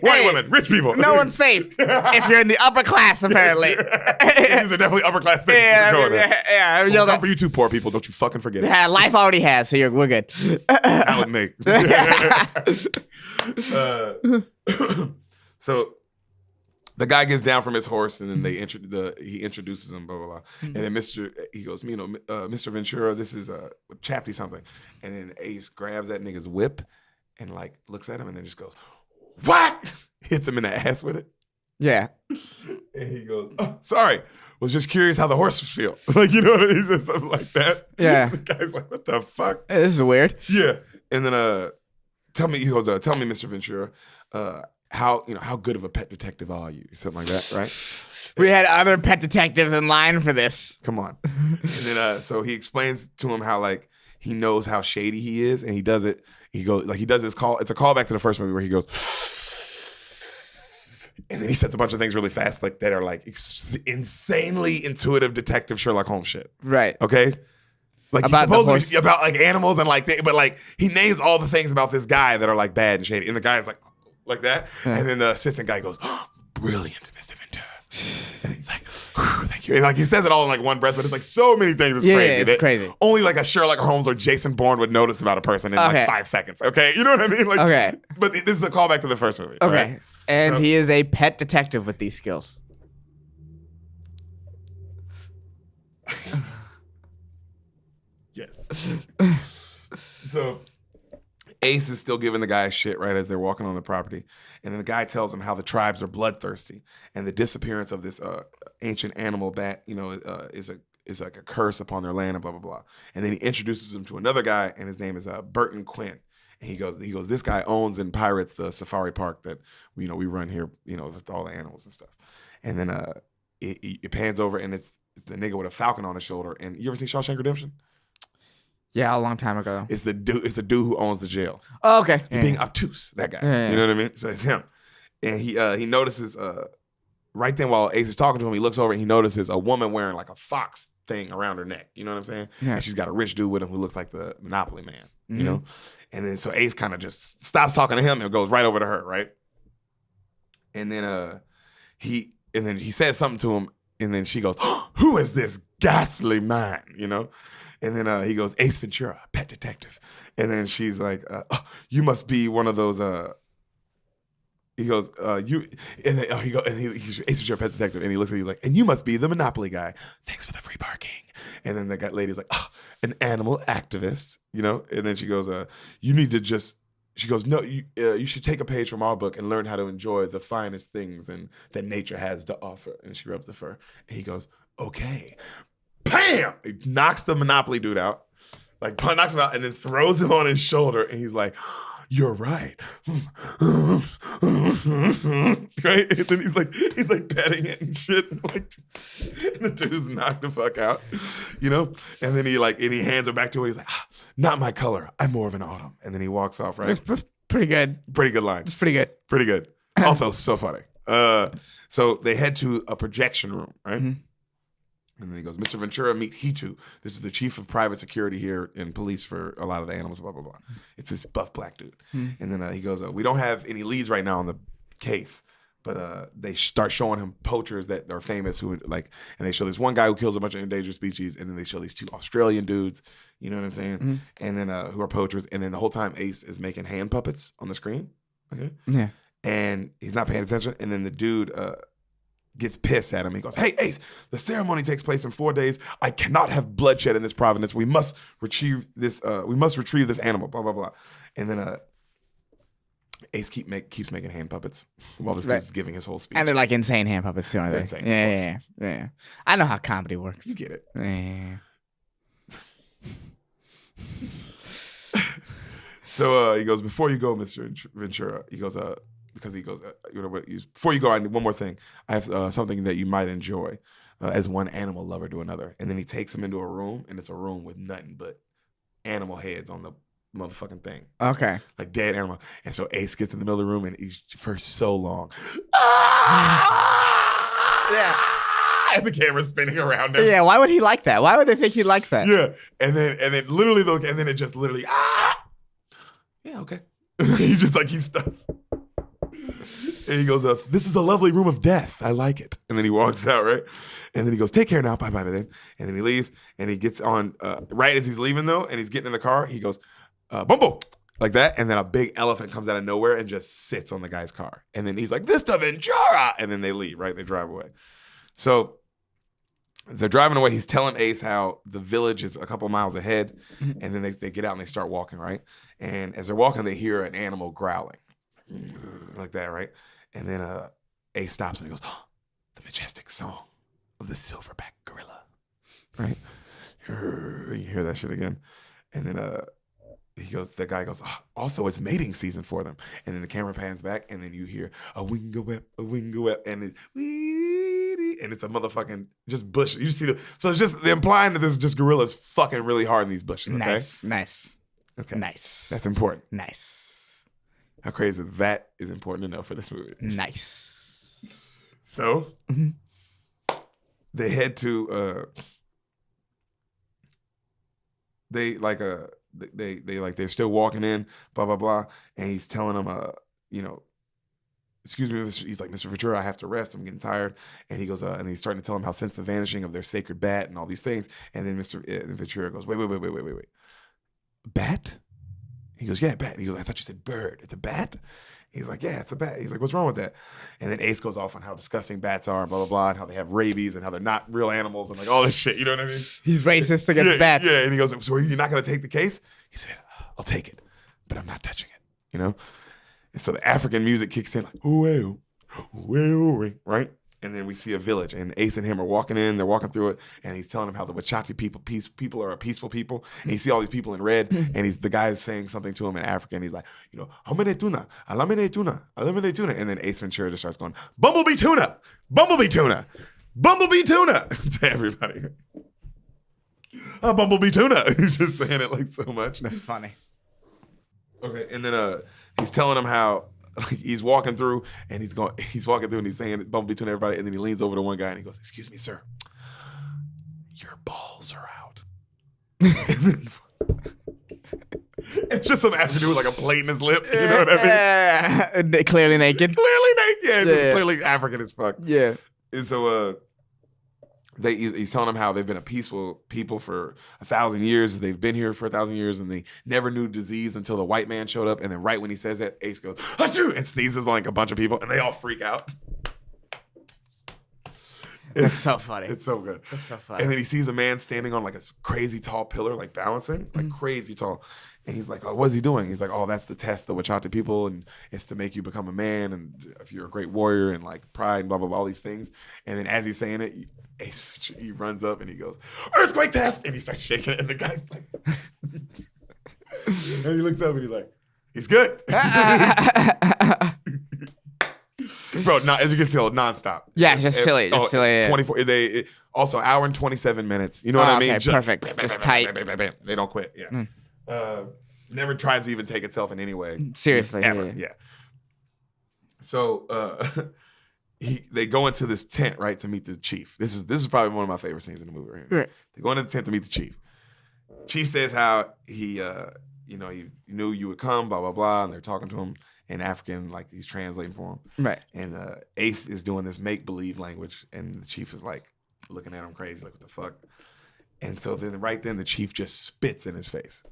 White women, rich people. No one's safe if you're in the upper class, apparently. These are definitely upper class things. Yeah. Well, come for you two poor people. Don't you fucking forget it. Yeah, life already has, so we're good. That would make. So the guy gets down from his horse, and then he introduces him, blah blah blah. And then he goes, Mr. Ventura, this is Chapty something. And then Ace grabs that nigga's whip and like looks at him, and then just goes, "What?" Hits him in the ass with it. Yeah. And he goes, "Oh, sorry. Was just curious how the horses feel." Like, you know what I mean? He said something like that. Yeah. The guy's like, "What the fuck?" This is weird. Yeah. And then tell me, Mr. Ventura, how good of a pet detective are you? Something like that, right? We had other pet detectives in line for this. Come on. And then so he explains to him how like he knows how shady he is, and he does it. He does this call. It's a callback to the first movie where he goes, and then he says a bunch of things really fast, like that are like insanely intuitive detective Sherlock Holmes shit. Right. Okay. Like about he's supposed to be about like animals and like, but like he names all the things about this guy that are like bad and shady, and the guy is like that, and then the assistant guy goes, "Oh, brilliant, Mr. Ventura." And he's like, "Thank you." And like he says it all in like one breath, but it's like so many things. It's crazy. It's crazy. Only like a Sherlock Holmes or Jason Bourne would notice about a person in like 5 seconds. Okay, you know what I mean? Like, okay. But this is a callback to the first movie. Okay. Right? And he is a pet detective with these skills. Yes. So Ace is still giving the guy shit right as they're walking on the property. And then the guy tells him how the tribes are bloodthirsty, and the disappearance of this ancient animal bat, is like a curse upon their land and blah, blah, blah. And then he introduces him to another guy, and his name is Burton Quinn. And he goes, this guy owns and pirates the safari park that, we run here, with all the animals and stuff. And then it pans over, and it's the nigga with a falcon on his shoulder. And you ever seen Shawshank Redemption? Yeah, a long time ago. It's the dude who owns the jail. Oh, okay. He's being obtuse, that guy. Yeah. You know what I mean? So it's him. And he notices right then while Ace is talking to him, he looks over and he notices a woman wearing like a fox thing around her neck. You know what I'm saying? Yeah. And she's got a rich dude with him who looks like the Monopoly man. You know? And then so Ace kind of just stops talking to him and goes right over to her, right? And then he says something to him, and then she goes, oh, "Who is this ghastly man?" You know? And then he goes, "Ace Ventura, pet detective." And then she's like, "Oh, you must be one of those." He goes, "You," and then he's Ace Ventura, pet detective, and he looks at you like, "And you must be the Monopoly guy. Thanks for the free parking." And then the lady's like, "Oh, an animal activist," you know. And then she goes, "You need to just." She goes, "No, you should take a page from our book and learn how to enjoy the finest things and that nature has to offer." And she rubs the fur. And he goes, "Okay." Bam! He knocks the Monopoly dude out. Like, knocks him out and then throws him on his shoulder. And he's like, "You're right." Right? And then he's like petting it and shit. And the dude's knocked the fuck out. You know? And then he hands it back to her. He's like, "Not my color. I'm more of an autumn." And then he walks off, right? It's pretty good. Pretty good line. It's pretty good. Pretty good. Also, so funny. So they head to a projection room, right? Mm-hmm. And then he goes, "Mr. Ventura, meet Hitu. This is the chief of private security here in police for a lot of the animals, blah, blah, blah." It's this buff black dude. Mm-hmm. And then he goes, "We don't have any leads right now on the case." But they start showing him poachers that are famous and they show this one guy who kills a bunch of endangered species, and then they show these two Australian dudes, you know what I'm saying? Mm-hmm. And then who are poachers. And then the whole time Ace is making hand puppets on the screen. Okay. Yeah. And he's not paying attention. And then the dude gets pissed at him. He goes, "Hey, Ace, the ceremony takes place in 4 days. I cannot have bloodshed in this province. We must retrieve this. This animal. Blah blah blah." And then Ace keeps making hand puppets while this dude's giving his whole speech. And they're like insane hand puppets too, aren't they? Insane. Yeah. I know how comedy works. You get it. Yeah. So he goes, "Before you go, Mr. Ventura," he goes, "Before you go, I need one more thing. I have something that you might enjoy as one animal lover to another." And then he takes him into a room, and it's a room with nothing but animal heads on the motherfucking thing. Okay. Like dead animal. And so Ace gets in the middle of the room, and he's for so long. Yeah. And the camera's spinning around him. Yeah, why would he like that? Why would they think he likes that? Yeah. And then literally, and then it just literally, yeah, okay. He stops. And he goes, "This is a lovely room of death. I like it." And then he walks out, right? And then he goes, "Take care now. Bye-bye then." And then he leaves, and he gets on, right as he's leaving, though, and he's getting in the car, he goes, "Bumbo," like that. And then a big elephant comes out of nowhere and just sits on the guy's car. And then he's like, "Mr. Ventura!" And then they leave, right? They drive away. So as they're driving away, he's telling Ace how the village is a couple miles ahead. Mm-hmm. And then they get out and they start walking, right? And as they're walking, they hear an animal growling. Like that, right? And then Ace stops and he goes, "Oh, the majestic song of the silverback gorilla," right? You hear that shit again. And then the guy goes, "Oh, also it's mating season for them." And then the camera pans back, and then you hear a winga whip, and it's a motherfucking just bush. You see so it's just they're implying that there's just gorillas fucking really hard in these bushes. Okay? Nice. Okay. Nice. That's important. Nice. How crazy that is important to know for this movie. Nice. So they head to they're still walking in, blah blah blah, and he's telling them "Excuse me," he's like, "Mr. Ventura, I have to rest. I'm getting tired." And he goes, and he's starting to tell him how since the vanishing of their sacred bat and all these things, and then Mr. Ventura goes, wait, bat? He goes, "Yeah, bat." He goes, "I thought you said bird. It's a bat?" He's like, "Yeah, it's a bat." He's like, "What's wrong with that?" And then Ace goes off on how disgusting bats are and blah, blah, blah, and how they have rabies and how they're not real animals and like all this shit. You know what I mean? He's racist against bats. Yeah, and he goes, "So you're not going to take the case?" He said, "I'll take it, but I'm not touching it." You know? And so the African music kicks in like, "Ooh, right? And then we see a village, and Ace and him are walking in. They're walking through it, and he's telling them how the Wachati people are a peaceful people. And you see all these people in red, and the guy's saying something to him in African. He's like, "Homine tuna, alamine tuna, alamine tuna." And then Ace Ventura just starts going, "Bumblebee tuna, bumblebee tuna, bumblebee tuna," to everybody. Bumblebee tuna. He's just saying it like so much. That's funny. Okay, and then he's telling him how he's walking through and he's walking through and he's saying Bumblebee tuna everybody, and then he leans over to one guy and he goes, "Excuse me, sir, your balls are out." It's just some African dude with like a plate in his lip. You know what I mean? Clearly naked. Yeah, just clearly African as fuck. Yeah. And so he's telling them how they've been a peaceful people for 1,000 years. They've been here for 1,000 years, and they never knew disease until the white man showed up. And then right when he says that, Ace goes, "Achoo!" and sneezes like a bunch of people, and they all freak out. It's so funny. It's so good. It's so funny. And then he sees a man standing on like a crazy tall pillar, like balancing, like crazy tall. And he's like, "Oh, what is he doing?" He's like, "Oh, that's the test of Wachati people, and it's to make you become a man, and if you're a great warrior, and like pride, and blah, blah, blah, all these things." And then as he's saying it, he runs up and he goes, "Earthquake test!" And he starts shaking it, and the guy's like, and he looks up and he's like, "He's good." Bro, as you can tell, nonstop. Yeah, it's just silly. Just silly. 24. Also, hour and 27 minutes. You know what I mean? Okay, perfect. Just tight. They don't quit. Yeah. Never tries to even take itself in any way. Seriously. Ever. Yeah. So they go into this tent, right, to meet the chief. This is probably one of my favorite scenes in the movie. Right? Right. They go into the tent to meet the chief. Chief says how he knew you would come, blah, blah, blah, and they're talking to him in African, like he's translating for him. Right. And Ace is doing this make-believe language, and the chief is like looking at him crazy, like, what the fuck? And so then the chief just spits in his face.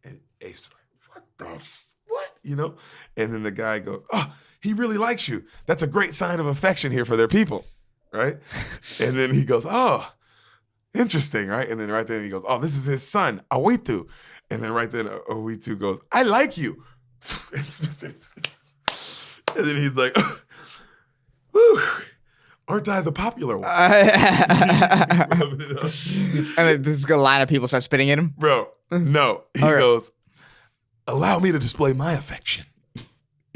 And Ace is like, what? You know? And then the guy goes, "Oh, he really likes you. That's a great sign of affection here for their people." Right? And then he goes, "Oh, interesting," right? And then right then he goes, "Oh, this is his son, Awitu." And then right then Awitu goes, "I like you." And spits in his face. And then he's like, "Whew, aren't I the popular one?" And there's a lot of people start spitting at him. Bro, no. He goes, "Allow me to display my affection."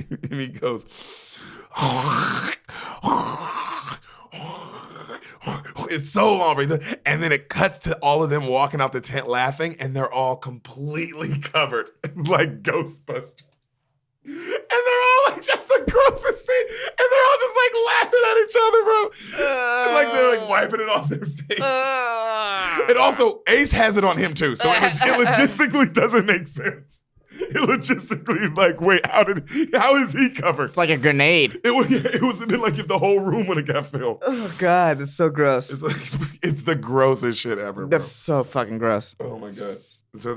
And he goes, it's so long, bro. And then it cuts to all of them walking out the tent laughing, and they're all completely covered like Ghostbusters. And they're all like just the grossest thing. And they're all just like laughing at each other, bro. Like they're like wiping it off their face. And also, Ace has it on him too. So it logistically doesn't make sense. It logistically, like, wait, how is he covered? It's like a grenade. It was like if the whole room would have got filled. Oh God, that's so gross. It's like it's the grossest shit ever, bro. That's so fucking gross. Oh my God. So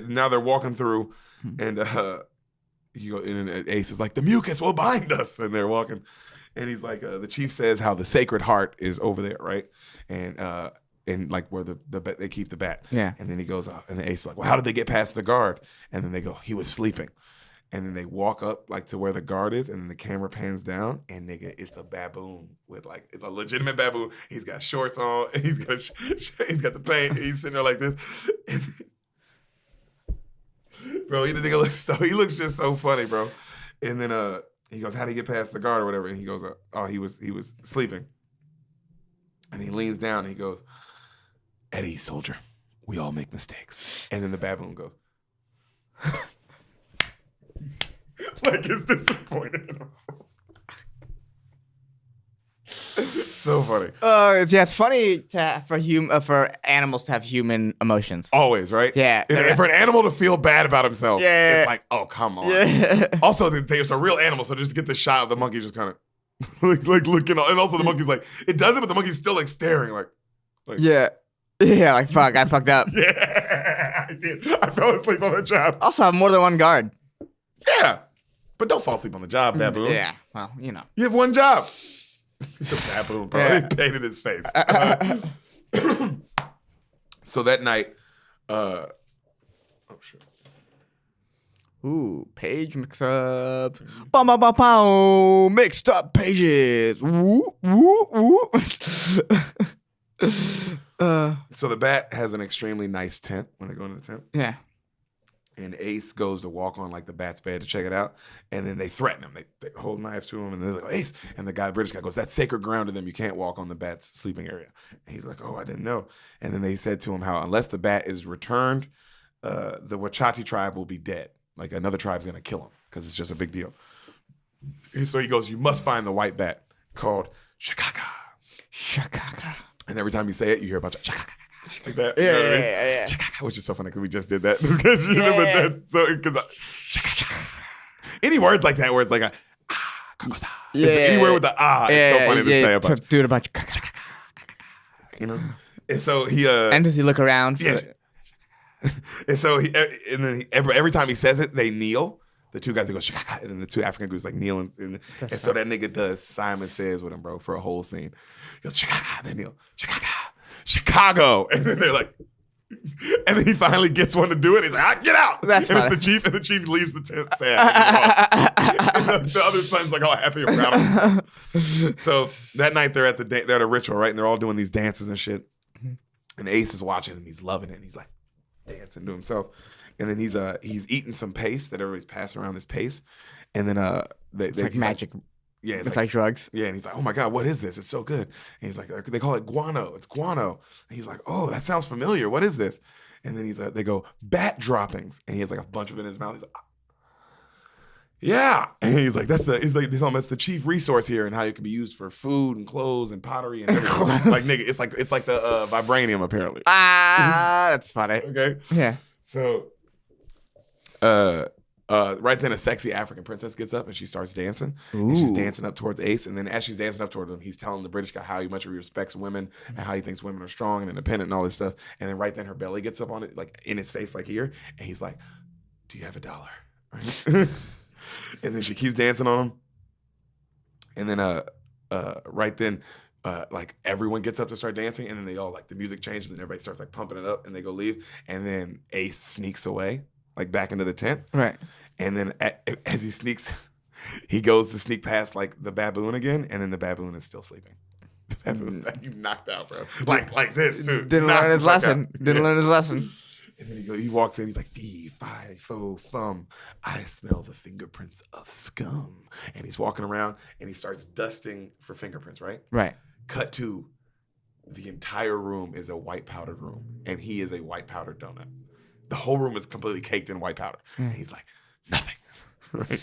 now they're walking through, and and Ace is like, "The mucus will bind us," and they're walking, and he's like, the chief says how the Sacred Heart is over there, right? And like where they keep the bat. Yeah. And then he goes, and the Ace is like, "Well, how did they get past the guard?" And then they go, "He was sleeping." And then they walk up like to where the guard is, and then the camera pans down, and nigga, it's a baboon with like, it's a legitimate baboon. He's got shorts on, and he's got the paint, and he's sitting there like this. Bro, he looks just so funny, bro. And then he goes, "How did he get past the guard or whatever?" And he goes, "Oh, he was sleeping." And he leans down and he goes, "Eddie, soldier, we all make mistakes." And then the baboon goes, like it's disappointed in himself. So funny. It's funny for animals to have human emotions. Always, right? Yeah. And for an animal to feel bad about himself, it's like, oh, come on. Yeah. Also, it's a real animal, so just get the shot of the monkey just kind of like looking, and also the monkey's like, it does it, but the monkey's still like staring, like yeah, like fuck, I fucked up. Yeah, I did. I fell asleep on the job. Also, have more than one guard. Yeah, but don't fall asleep on the job, baboon. Yeah, well, you know, you have one job. It's a baboon, bro. Yeah. They painted his face. So that night, oh shit. Ooh, page mix-up. Ba-ba-ba-pow. Mixed up pages. Woo, woo, woo. So the bat has an extremely nice tent when they go into the tent. Yeah. And Ace goes to walk on like the bat's bed to check it out, and then they threaten him. They hold knives to him, and they're like, Ace. And the British guy goes, that's sacred ground to them. You can't walk on the bat's sleeping area. And he's like, oh, I didn't know. And then they said to him how unless the bat is returned, the Wachati tribe will be dead. Like another tribe's gonna kill him because it's just a big deal. And so he goes, you must find the white bat called Shakaka. Shakaka. And every time you say it, you hear a bunch of Shakaka. Like that, yeah. Which is so funny because we just did that. But that's so because any words like that where it's like a any word with the it's so funny to say a bunch. Do it a bunch. You know, and so he and does he look around? Yeah. And so every time he says it, they kneel. The two guys they go Shakaka, and then the two African groups like kneel and so that nigga does Simon Says with him, bro, for a whole scene. He goes Shakaka, they kneel Shakaka. Chicago, and then they're like, and then he finally gets one to do it. He's like, get out! That's and funny. it's the chief, and the chief leaves the tent sad. And the other son's like all happy and proud of him. So that night they're at a ritual, right? And they're all doing these dances and shit. And Ace is watching and he's loving it. And he's like dancing to himself. And then he's eating some paste that everybody's passing around this paste. And then it's like magic. Yeah, it's like drugs. Yeah, and he's like, oh my God, what is this? It's so good. And he's like, they call it guano. It's guano. And he's like, oh, that sounds familiar. What is this? And then he's like, they go, bat droppings. And he has like a bunch of it in his mouth. He's like, yeah. And he's like, they tell him that's the chief resource here and how it can be used for food and clothes and pottery and everything. Like, nigga, it's like the vibranium apparently. That's funny. Okay. Yeah. So, right then a sexy African princess gets up and she starts dancing. And she's dancing up towards Ace. And then as she's dancing up towards him, he's telling the British guy how much he respects women and how he thinks women are strong and independent and all this stuff. And then right then her belly gets up on it, like in his face, like here. And he's like, do you have $1? Right? And then she keeps dancing on him. And then right then, like everyone gets up to start dancing. And then they all like the music changes and everybody starts like pumping it up and they go leave. And then Ace sneaks away, like back into the tent. Right. And then as he sneaks, he goes to sneak past like the baboon again, and then the baboon is still sleeping. The baboon's he knocked out, bro. Like this too. Didn't learn his lesson. And then he walks in. He's like, fee, fi, fo, fum. I smell the fingerprints of scum. And he's walking around and he starts dusting for fingerprints. Right. Right. Cut to the entire room is a white powdered room, and he is a white powdered donut. The whole room is completely caked in white powder. And he's like, nothing. Right?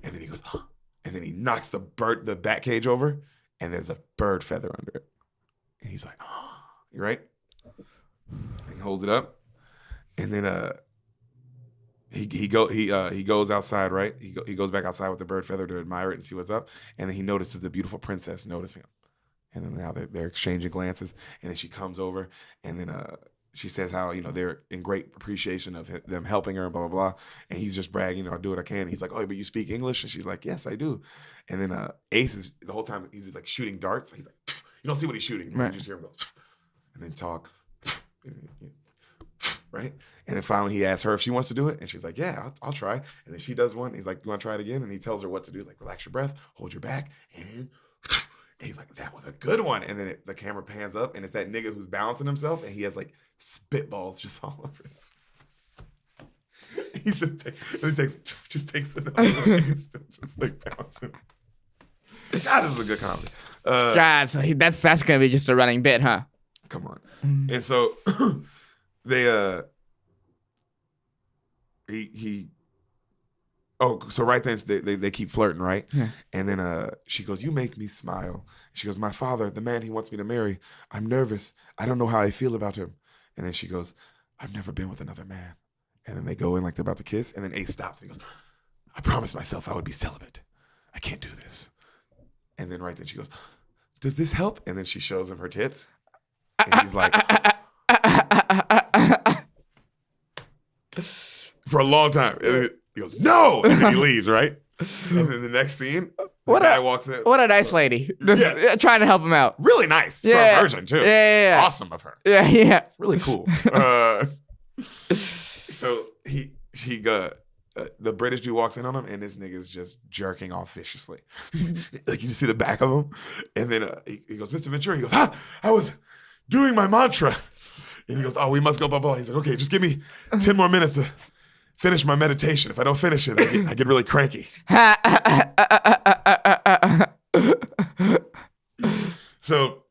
And then he goes, oh. And then he knocks the bat cage over, and there's a bird feather under it. And he's like, oh, you right? And he holds it up. And then he goes outside, right? He goes back outside with the bird feather to admire it and see what's up. And then he notices the beautiful princess noticing him. And then now they're exchanging glances. And then she comes over, and then she says how, they're in great appreciation of them helping her and blah, blah, blah. And he's just bragging, I'll do what I can. And he's like, oh, but you speak English? And she's like, yes, I do. And then Ace is, the whole time, he's like shooting darts. He's like, you don't see what he's shooting. Right. You just hear him go, and then talk. Right? And then finally he asks her if she wants to do it. And she's like, yeah, I'll try. And then she does one. He's like, you want to try it again? And he tells her what to do. He's like, relax your breath, hold your back, and he's like, that was a good one. And then the camera pans up, and it's that nigga who's balancing himself, and he has like spitballs just all over his face. He's just takes another one. He's still just like bouncing. God, this is a good comedy. God, so that's gonna be just a running bit, huh? Come on. And so they so right then they keep flirting, right? Yeah. And then she goes, you make me smile. She goes, my father, the man he wants me to marry, I'm nervous. I don't know how I feel about him. And then she goes, I've never been with another man. And then they go in like they're about to kiss. And then Ace stops and he goes, I promised myself I would be celibate. I can't do this. And then right then she goes, does this help? And then she shows him her tits. And he's like, for a long time. And then he goes, no! And then he leaves, right? And then the next scene, the guy walks in. What a nice lady. Trying to help him out. Really nice. For a virgin, too. Yeah. Awesome of her. Yeah. Really cool. So the British dude walks in on him, and this nigga's just jerking off viciously. Like, you just see the back of him. And then he goes, Mr. Ventura. He goes, I was doing my mantra. And he goes, oh, we must go, blah, blah. He's like, okay, just give me 10 more minutes to finish my meditation. If I don't finish it, I get really cranky. So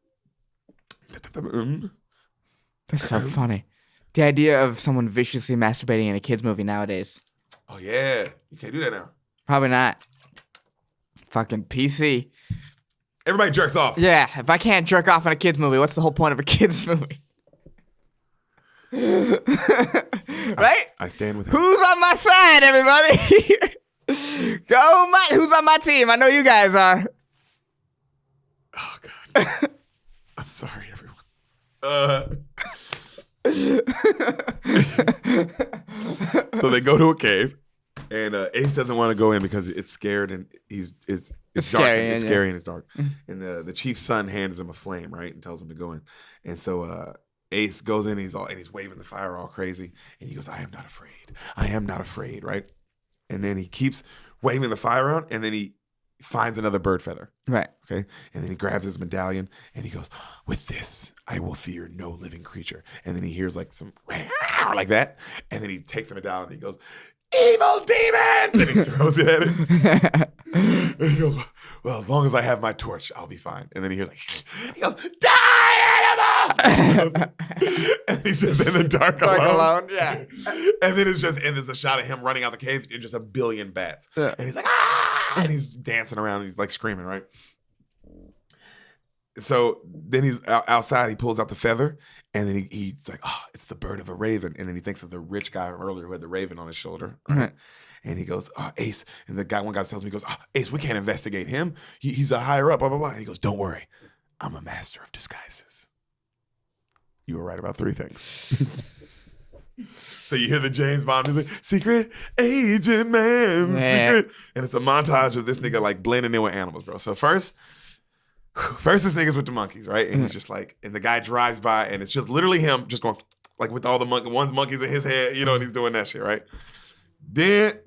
that's so funny. The idea of someone viciously masturbating in a kids movie nowadays. Oh yeah, you can't do that now. Probably not. Fucking PC. Everybody jerks off. Yeah, if I can't jerk off in a kids movie, what's the whole point of a kids movie? Right? I stand with him. Who's on my side, everybody? Go, Mike. Who's on my team? I know you guys are. Oh God. I'm sorry, everyone. So they go to a cave, and Ace doesn't want to go in because it's scared and it's dark. Scary, it's scary and it's dark. And the chief's son hands him a flame, right, and tells him to go in. And so Ace goes in, and he's waving the fire all crazy, and he goes, "I am not afraid. I am not afraid," right? And then he keeps waving the fire around, and then he finds another bird feather. Right. Okay. And then he grabs his medallion and he goes, "With this, I will fear no living creature." And then he hears like some like that. And then he takes the medallion and he goes, "Evil demons!" And he throws it at it. And he goes, "Well, as long as I have my torch, I'll be fine." And then he hears he goes, "Die, animals!" And he's just in the dark alone. Yeah. And then there's a shot of him running out the cave and just a billion bats. Yeah. And he's like, "Ah!" And he's dancing around and he's like screaming, right? So then he's outside, he pulls out the feather, and then he's like, "Oh, it's the bird of a raven." And then he thinks of the rich guy from earlier who had the raven on his shoulder. Right? And he goes, "Oh, Ace." And one guy tells me, he goes, "Oh, Ace, we can't investigate him. He's a higher up, blah, blah, blah." And he goes, "Don't worry. I'm a master of disguises." You were right about 3 things. So you hear the James Bond music, "Secret Agent Man," secret. And it's a montage of this nigga like blending in with animals, bro. So first this nigga's with the monkeys, right? And he's just like, and the guy drives by and it's just literally him just going like with all the monkeys in his head, and he's doing that shit, right? Then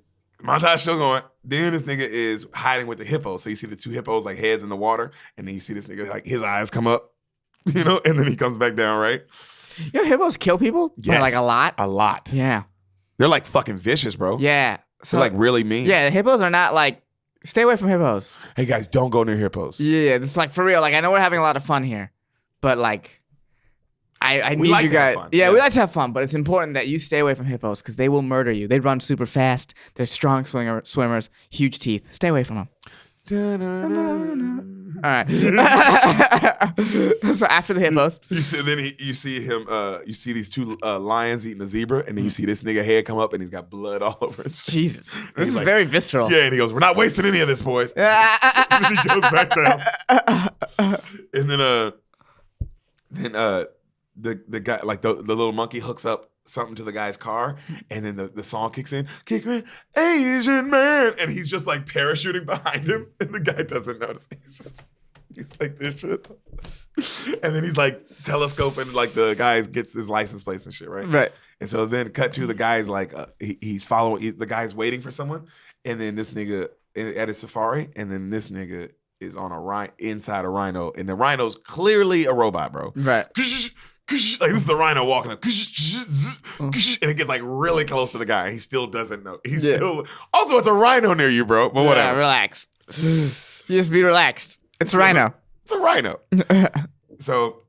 montage still going. Then this nigga is hiding with the hippos. So you see the 2 hippos like heads in the water, and then you see this nigga like his eyes come up, and then he comes back down, right? Hippos kill people? Yes. Like a lot? A lot. Yeah. They're like fucking vicious, bro. Yeah. So they're like really mean. Yeah, the hippos are not like, stay away from hippos. Hey guys, don't go near hippos. Yeah, it's like for real. Like I know we're having a lot of fun here, but like I need you guys. Yeah, we like to have fun, but it's important that you stay away from hippos because they will murder you. They run super fast. They're strong swimmers, huge teeth. Stay away from them. All right. So after the hippos, you see these 2 lions eating a zebra, and then you see this nigga head come up, and he's got blood all over his face. Jesus, this is like, very visceral. Yeah, and he goes, "We're not wasting any of this, boys." And he goes back down. And then the guy, like the little monkey, hooks up something to the guy's car, and then the song kicks in, "Asian Man," and he's just like parachuting behind him, and the guy doesn't notice. He's like this shit, and then he's like telescoping, like the guy gets his license plates and shit, right? Right. And so then cut to the guy's like he's following, the guy's waiting for someone, and then this nigga at his safari, and then this nigga is on inside a rhino, and the rhino's clearly a robot, bro. Right. Like this is the rhino walking up, and it gets like really close to the guy. And he still doesn't know. Also, it's a rhino near you, bro. But whatever. Yeah, relax. You just be relaxed. It's a rhino. It's a rhino. So,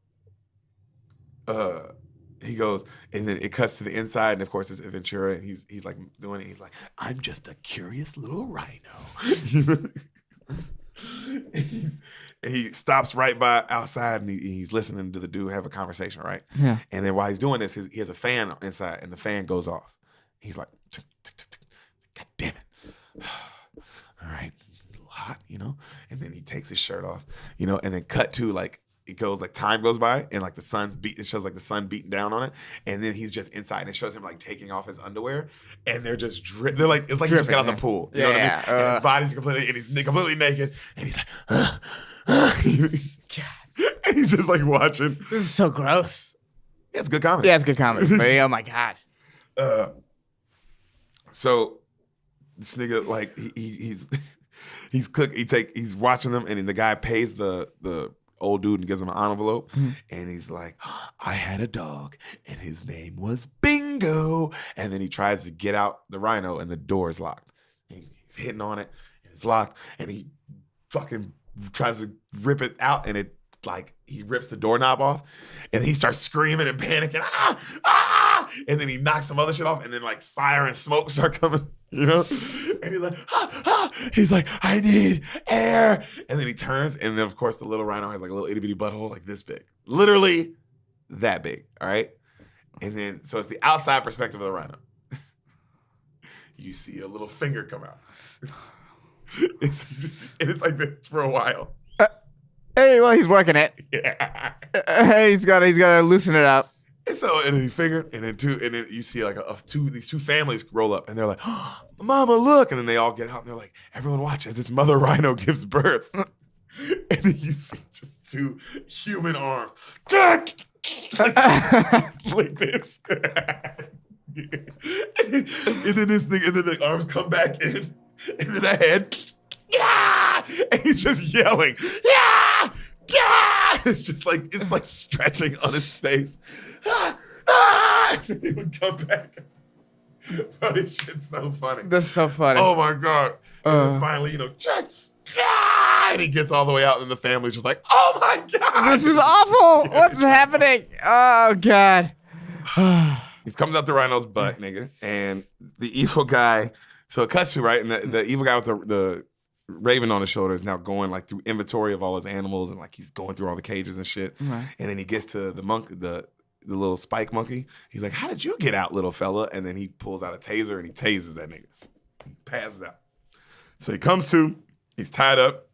he goes, and then it cuts to the inside, and of course it's Ventura, and he's like doing it. He's like, "I'm just a curious little rhino." He stops right by outside, and he's listening to the dude have a conversation, right? Yeah. And then while he's doing this, he has a fan inside, and the fan goes off. He's like, "God damn it. All right, a little hot, And then he takes his shirt off, and then cut to like, it goes like time goes by, and like it shows like the sun beating down on it, and then he's just inside, and it shows him like taking off his underwear, and they're just they're like, it's like he just got out the pool, you know what I mean? And his body's completely naked, and he's like, God. And he's just like watching. This is so gross. Yeah, it's good comedy. Yeah, it's good comedy. But oh my God. So this nigga, like he's he's watching them, and then the guy pays the old dude and gives him an envelope, and he's like, "I had a dog, and his name was Bing bingo. And then he tries to get out the rhino and the door is locked. And he's hitting on it and it's locked. And he fucking tries to rip it out and it like he rips the doorknob off and he starts screaming and panicking. And then he knocks some other shit off and then like fire and smoke start coming, you know? And he's like, he's like, I need air. And then he turns and then of course the little rhino has like a little itty bitty butthole like this big. Literally that big, all right? And then, so it's the outside perspective of the rhino. You see a little finger come out. It's like this for a while. Hey, well, he's working it. Yeah. He's gotta loosen it up. And so, and then he fingered, and then you see like these two families roll up, and they're like, oh, "Mama, look!" And then they all get out, and they're like, "Everyone, watch as this mother rhino gives birth." And then you see just two human arms, like this, and then this thing, and then the arms come back in, and then the head. Yeah! And he's just yelling, yeah! Yeah! It's like stretching on his face. And then he would come back. Bro, this shit's so funny. That's so funny. Oh my God. And then finally, check. Yeah! And he gets all the way out, and the family's just like, oh my God. This is awful. Yeah, what's happening? Oh God. He's coming out the rhino's butt, nigga. And the evil guy, so it cuts to, right? And the evil guy with the raven on his shoulder is now going like through inventory of all his animals and like he's going through all the cages and shit. Right. And then he gets to the monkey, the little spike monkey. He's like, how did you get out, little fella? And then he pulls out a taser and he tases that nigga. He passes out. So he comes to, he's tied up,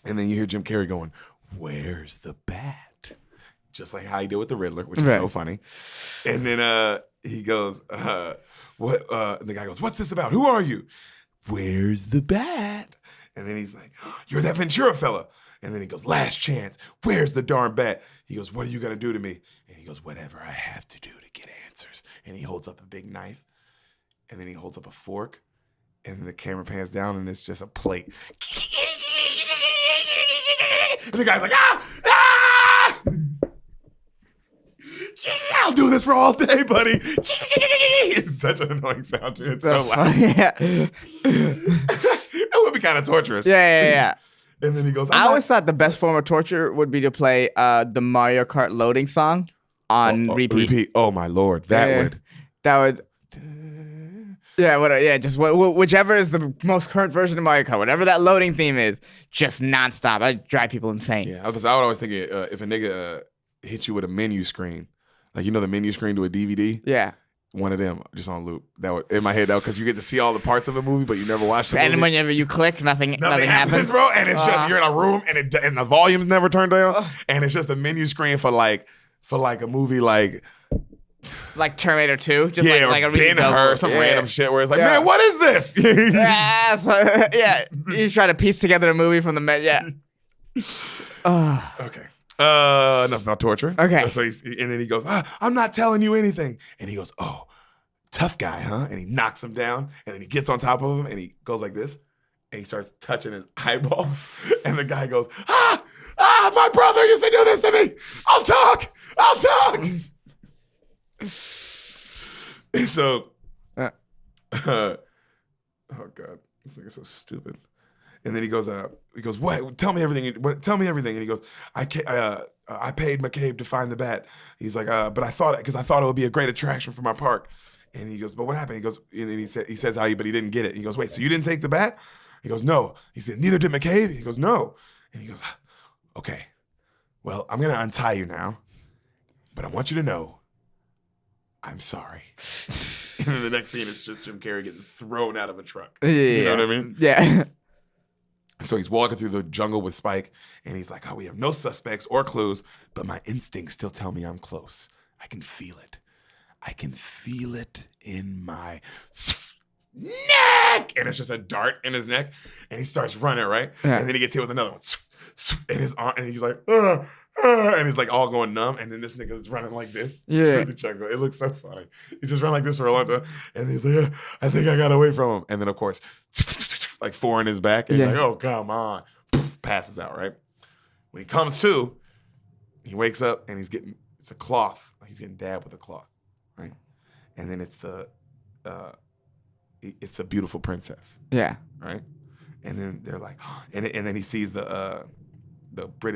and then you hear Jim Carrey going, where's the bat? Just like how he did with the Riddler, which is so funny. And then he goes, what? And the guy goes, what's this about? Who are you? Where's the bat? And then he's like, you're that Ventura fella. And then he goes, last chance. Where's the darn bat? He goes, what are you going to do to me? And he goes, whatever I have to do to get answers. And he holds up a big knife. And then he holds up a fork. And then the camera pans down and it's just a plate. And the guy's like, ah! I'll do this for all day, buddy. It's such an annoying sound, too. It's so loud. Yeah. It would be kind of torturous. Yeah. And then he goes, I always thought the best form of torture would be to play the Mario Kart loading song on repeat. Oh, my Lord. That would. Yeah, just whichever is the most current version of Mario Kart, whatever that loading theme is, just nonstop. I'd drive people insane. Yeah, because I would always think if a nigga hit you with a menu screen, like the menu screen to a DVD. Yeah. One of them just on loop. That would in my head because you get to see all the parts of a movie, but you never watch the movie. And whenever you click, nothing happens, bro. And it's just you're in a room and the volume's never turned down, and it's just a menu screen for like a movie like Terminator 2, just or like a really Ben-Hur, some random shit where it's like, man, what is this? You try to piece together a movie from the Okay. Enough about torture. Okay. So and then he goes, I'm not telling you anything. And he goes, oh, tough guy, huh? And he knocks him down, and then he gets on top of him, and he goes like this, and he starts touching his eyeball. And the guy goes, my brother used to do this to me. I'll talk. And so, oh God, this thing is so stupid. And then he goes, what? Tell me everything. Tell me everything. And he goes, I paid McCabe to find the bat. He's like, but I thought it would be a great attraction for my park. And he goes, but what happened? He goes, and then he says but he didn't get it. He goes, wait, so you didn't take the bat? He goes, no. He said, neither did McCabe. He goes, no. And he goes, okay, well, I'm gonna untie you now, but I want you to know, I'm sorry. And then the next scene is just Jim Carrey getting thrown out of a truck. Yeah. You know what I mean? Yeah. So he's walking through the jungle with Spike, and he's like, we have no suspects or clues, but my instincts still tell me I'm close. I can feel it. I can feel it in my neck. And it's just a dart in his neck, and he starts running, right? Yeah. And then he gets hit with another one in his arm, and he's like, and he's like all going numb, and then this nigga is running like this through the jungle. It looks so funny. He just ran like this for a long time, and he's like, I think I got away from him. And then, of course, like 4 in his back, and he's like, oh, come on. Passes out, right? When he comes to, he wakes up, and it's a cloth. He's getting dabbed with a cloth, right? and then it's the beautiful princess. Yeah. Right. And then they're like, and then he sees the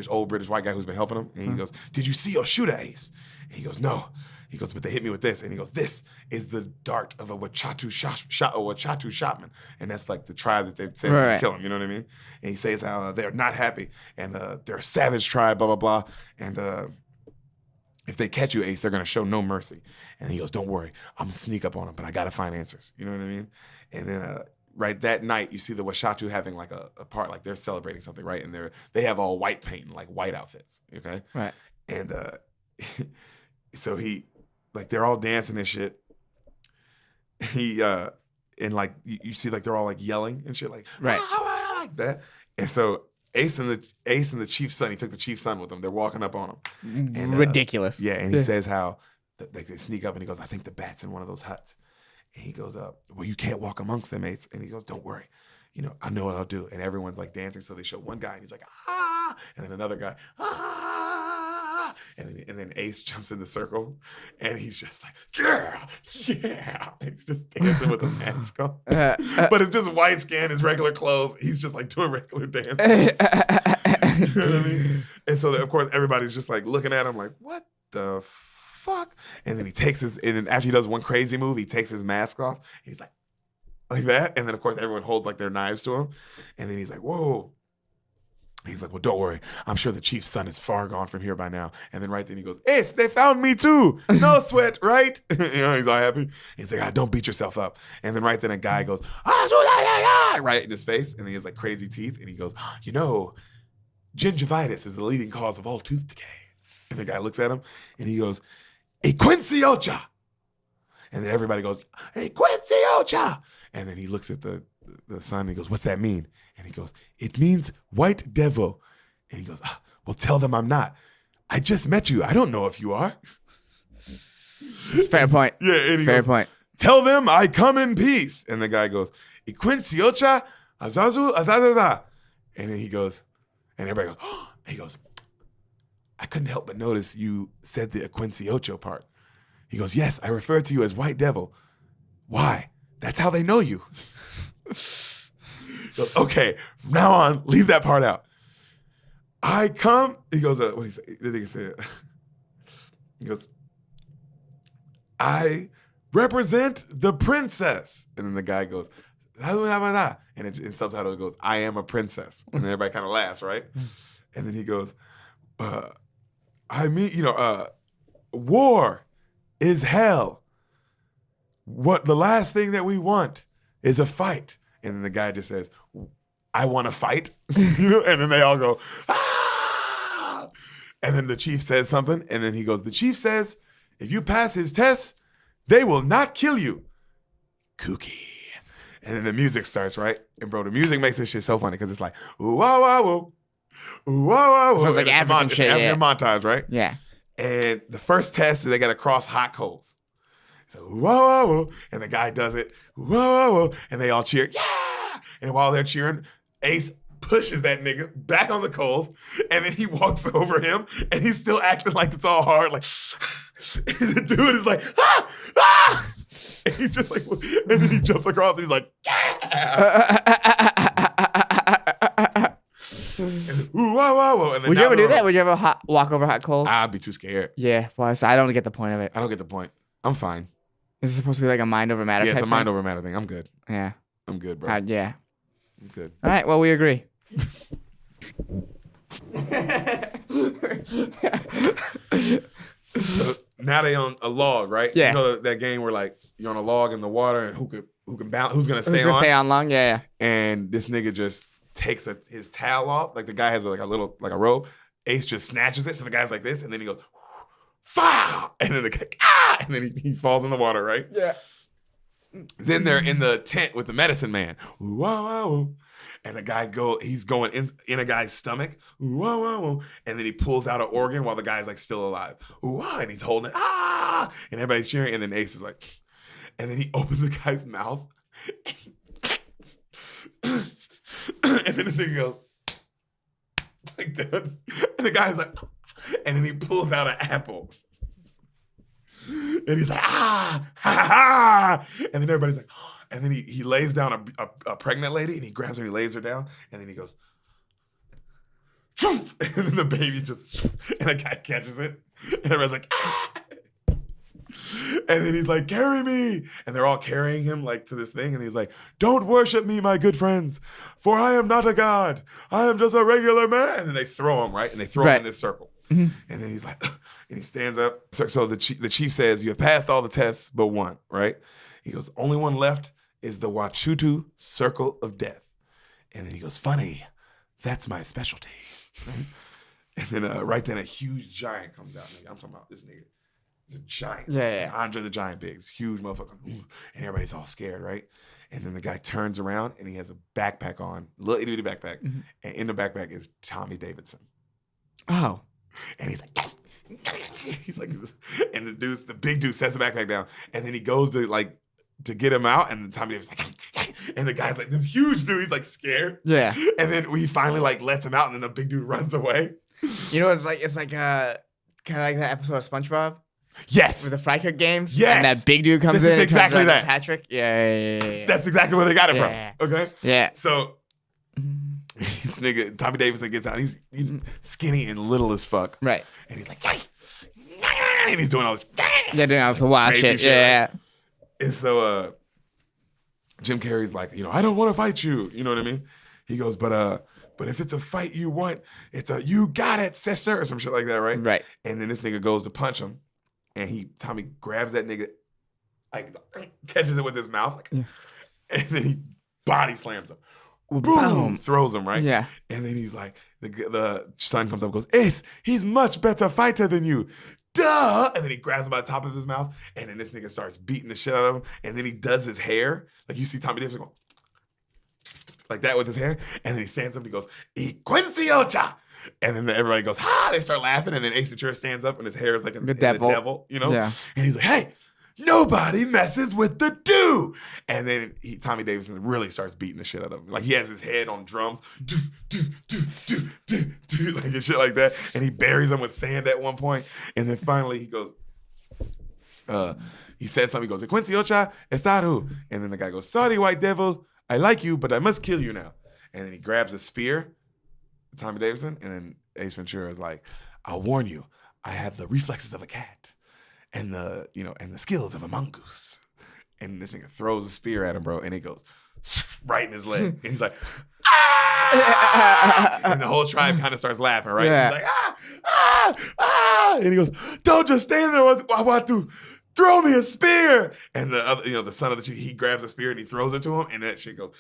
old British white guy who's been helping him, and he goes, "Did you see your shooter, Ace?" And he goes, "No." He goes, "But they hit me with this," and he goes, "This is the dart of a Wachatu shopman," and that's like the tribe that they said to kill him. You know what I mean? And he says how they're not happy, and they're a savage tribe, blah blah blah, and if they catch you, Ace, they're gonna show no mercy. And he goes, "Don't worry, I'm gonna sneak up on them, but I gotta find answers." You know what I mean? And then right that night, you see the Wachatu having like a part, like they're celebrating something, right? And they have all white paint, like white outfits, okay? Right. And so they're all dancing and shit. And like you see like they're all like yelling and shit, like right, like that. And so Ace and the chief's son, he took the chief's son with him. They're walking up on him. And, ridiculous. Yeah, and he says how they sneak up, and he goes, "I think the bat's in one of those huts." And he goes, "Well, you can't walk amongst them, Ace." And he goes, "Don't worry, I know what I'll do." And everyone's like dancing, so they show one guy, and he's like, "Ah!" And then another guy, "Ah!" And then Ace jumps in the circle, and he's just like, "Yeah, yeah!" He's just dancing with a mask on, but it's just white skin, his regular clothes. He's just like doing regular dances. You know what I mean? And so of course everybody's just like looking at him, like, "What the fuck?" And then and then after he does one crazy move, he takes his mask off. He's like that. And then of course everyone holds like their knives to him. And then he's like, "Whoa." He's like, "Well, don't worry. I'm sure the chief's son is far gone from here by now." And then right then he goes, "Ace, they found me too. No sweat, right?" He's all happy. He's like, "Don't beat yourself up." And then right then a guy goes, right in his face. And he has like crazy teeth. And he goes, "Gingivitis is the leading cause of all tooth decay." And the guy looks at him and he goes, "A Quincy Ocha." And then everybody goes, "A Quincy Ocha." And then he looks at the son and he goes, "What's that mean?" And he goes, "It means white devil." And he goes, "Well, tell them I'm not. I just met you. I don't know if you are." Fair point. Yeah, and he Fair goes, point. "Tell them I come in peace." And the guy goes, "A Quincy Ocha, Azazu, Azazaza." And then he goes, and everybody goes, "Oh." And he goes, "I couldn't help but notice you said the Quincy Ocho part." He goes, "Yes, I refer to you as White Devil." "Why? That's how they know you." He goes, "Okay, from now on, leave that part out. I come," he goes, what did he say? The nigga said, he goes, "I represent the princess." And then the guy goes, and in subtitle it goes, "I am a princess." And then everybody kind of laughs, right? And then he goes, "War is hell. What the last thing that we want is a fight." And then the guy just says, "I want to fight." And then they all go, "Ah!" And then the chief says something. And then he goes, "The chief says, if you pass his test, they will not kill you." Kooky. And then the music starts, right? And bro, the music makes this shit so funny because it's like, ooh, wow, wow, whoa. Ooh, wow, wow, whoa. So it's like African shit, African montage, right? Yeah. And the first test is they got to cross hot coals. So, whoa, whoa, whoa. And the guy does it, whoa, whoa, whoa. And they all cheer, yeah. And while they're cheering, Ace pushes that nigga back on the coals. And then he walks over him and he's still acting like it's all hard. Like, and the dude is like, ah, ah. And he's just like, and then he jumps across and he's like, yeah. Ooh, whoa, whoa, whoa. And then would you ever do that? Would you ever walk over hot coals? I'd be too scared. Yeah, well, I don't get the point of it. I don't get the point. I'm fine. Is it supposed to be like a mind over matter? Yeah, it's a thing? mind over matter thing. I'm good. Yeah. I'm good, bro. Yeah. I'm good. All right, well, we agree. So now they on a log, right? Yeah. You know that game where like you're on a log in the water and who can bounce, who's gonna stay Who's gonna on? stay on long? Yeah. And this nigga just takes his towel off. Like the guy has like a robe. Ace just snatches it. So the guy's like this, and then he goes, "Fa!" And then the guy, ah! And then he falls in the water, right? Yeah. Then they're in the tent with the medicine man. Whoa, whoa, whoa. And the guy he's going in a guy's stomach. Whoa, whoa, whoa. And then he pulls out an organ while the guy's like still alive. Whoa, and he's holding it. Ah! And everybody's cheering. And then Ace is like, and then he opens the guy's mouth. And then this thing goes like that. And the guy's like, and then he pulls out an apple. And he's like, ha, ha, ha. And then everybody's like, and then he lays down a pregnant lady, and he grabs her and he lays her down, and then he goes, and then the baby just, and a guy catches it, and everyone's like, ah! And then he's like, carry me. And they're all carrying him like to this thing. And he's like, don't worship me, my good friends, for I am not a god. I am just a regular man. And then they throw him, right? And they throw him in this circle. Mm-hmm. And then he's like, and he stands up. So the chief says, you have passed all the tests but one, right? He goes, only one left is the Wachutu Circle of Death. And then he goes, funny, that's my specialty. And then right then a huge giant comes out. I'm talking about this nigga. He's a giant. Yeah. Andre the Giant Big. This huge motherfucker. And everybody's all scared, right? And then the guy turns around and he has a backpack on, little itty bitty backpack. Mm-hmm. And in the backpack is Tommy Davidson. Oh. And he's like, and the big dude sets the backpack down. And then he goes to get him out. And Tommy Davidson's like, and the guy's like, this huge dude, he's like scared. Yeah. And then we finally like lets him out. And then the big dude runs away. You know what it's like? It's like kind of like that episode of SpongeBob. Yes. With the fry cook games. Yes. And that big dude comes in. This is exactly that. Patrick. Yeah. That's exactly where they got it from. Okay. Yeah. So this nigga Tommy Davidson gets out. He's skinny and little as fuck. Right. And he's like, and he's doing all this. Yeah, doing all this wild shit. Yeah. And so Jim Carrey's like, I don't want to fight you. You know what I mean? He goes, but if it's a fight you want, it's a you got it, sister, or some shit like that, right? Right. And then this nigga goes to punch him, and Tommy grabs that nigga, like catches it with his mouth, like, and then he body slams him. Boom! Throws him, right? Yeah. And then he's like, the son comes up and goes, Ace, he's much better fighter than you. Duh! And then he grabs him by the top of his mouth, and then this nigga starts beating the shit out of him, and then he does his hair. Like you see Tommy Davidson going like that with his hair, and then he stands up and he goes, Quincy Ocha! And then everybody goes, ha! They start laughing, and then Ace Ventura stands up, and his hair is like the devil, Yeah. And he's like, hey, nobody messes with the dude. And then Tommy Davidson really starts beating the shit out of him. Like he has his head on drums, like and shit like that. And he buries him with sand at one point. And then finally he goes, he said something, he goes, Quincy Ocha, está who? And then the guy goes, sorry, white devil, I like you, but I must kill you now. And then he grabs a spear, Tommy Davidson, and then Ace Ventura is like, I'll warn you, I have the reflexes of a cat. And the skills of a mongoose. And this nigga throws a spear at him, bro, and it goes right in his leg. And he's like, ah! And the whole tribe kind of starts laughing, right? Yeah. He's like, ah! And he goes, don't just stand there. I want to throw me a spear. And the other, the son of the chief, he grabs a spear and he throws it to him, and that shit goes,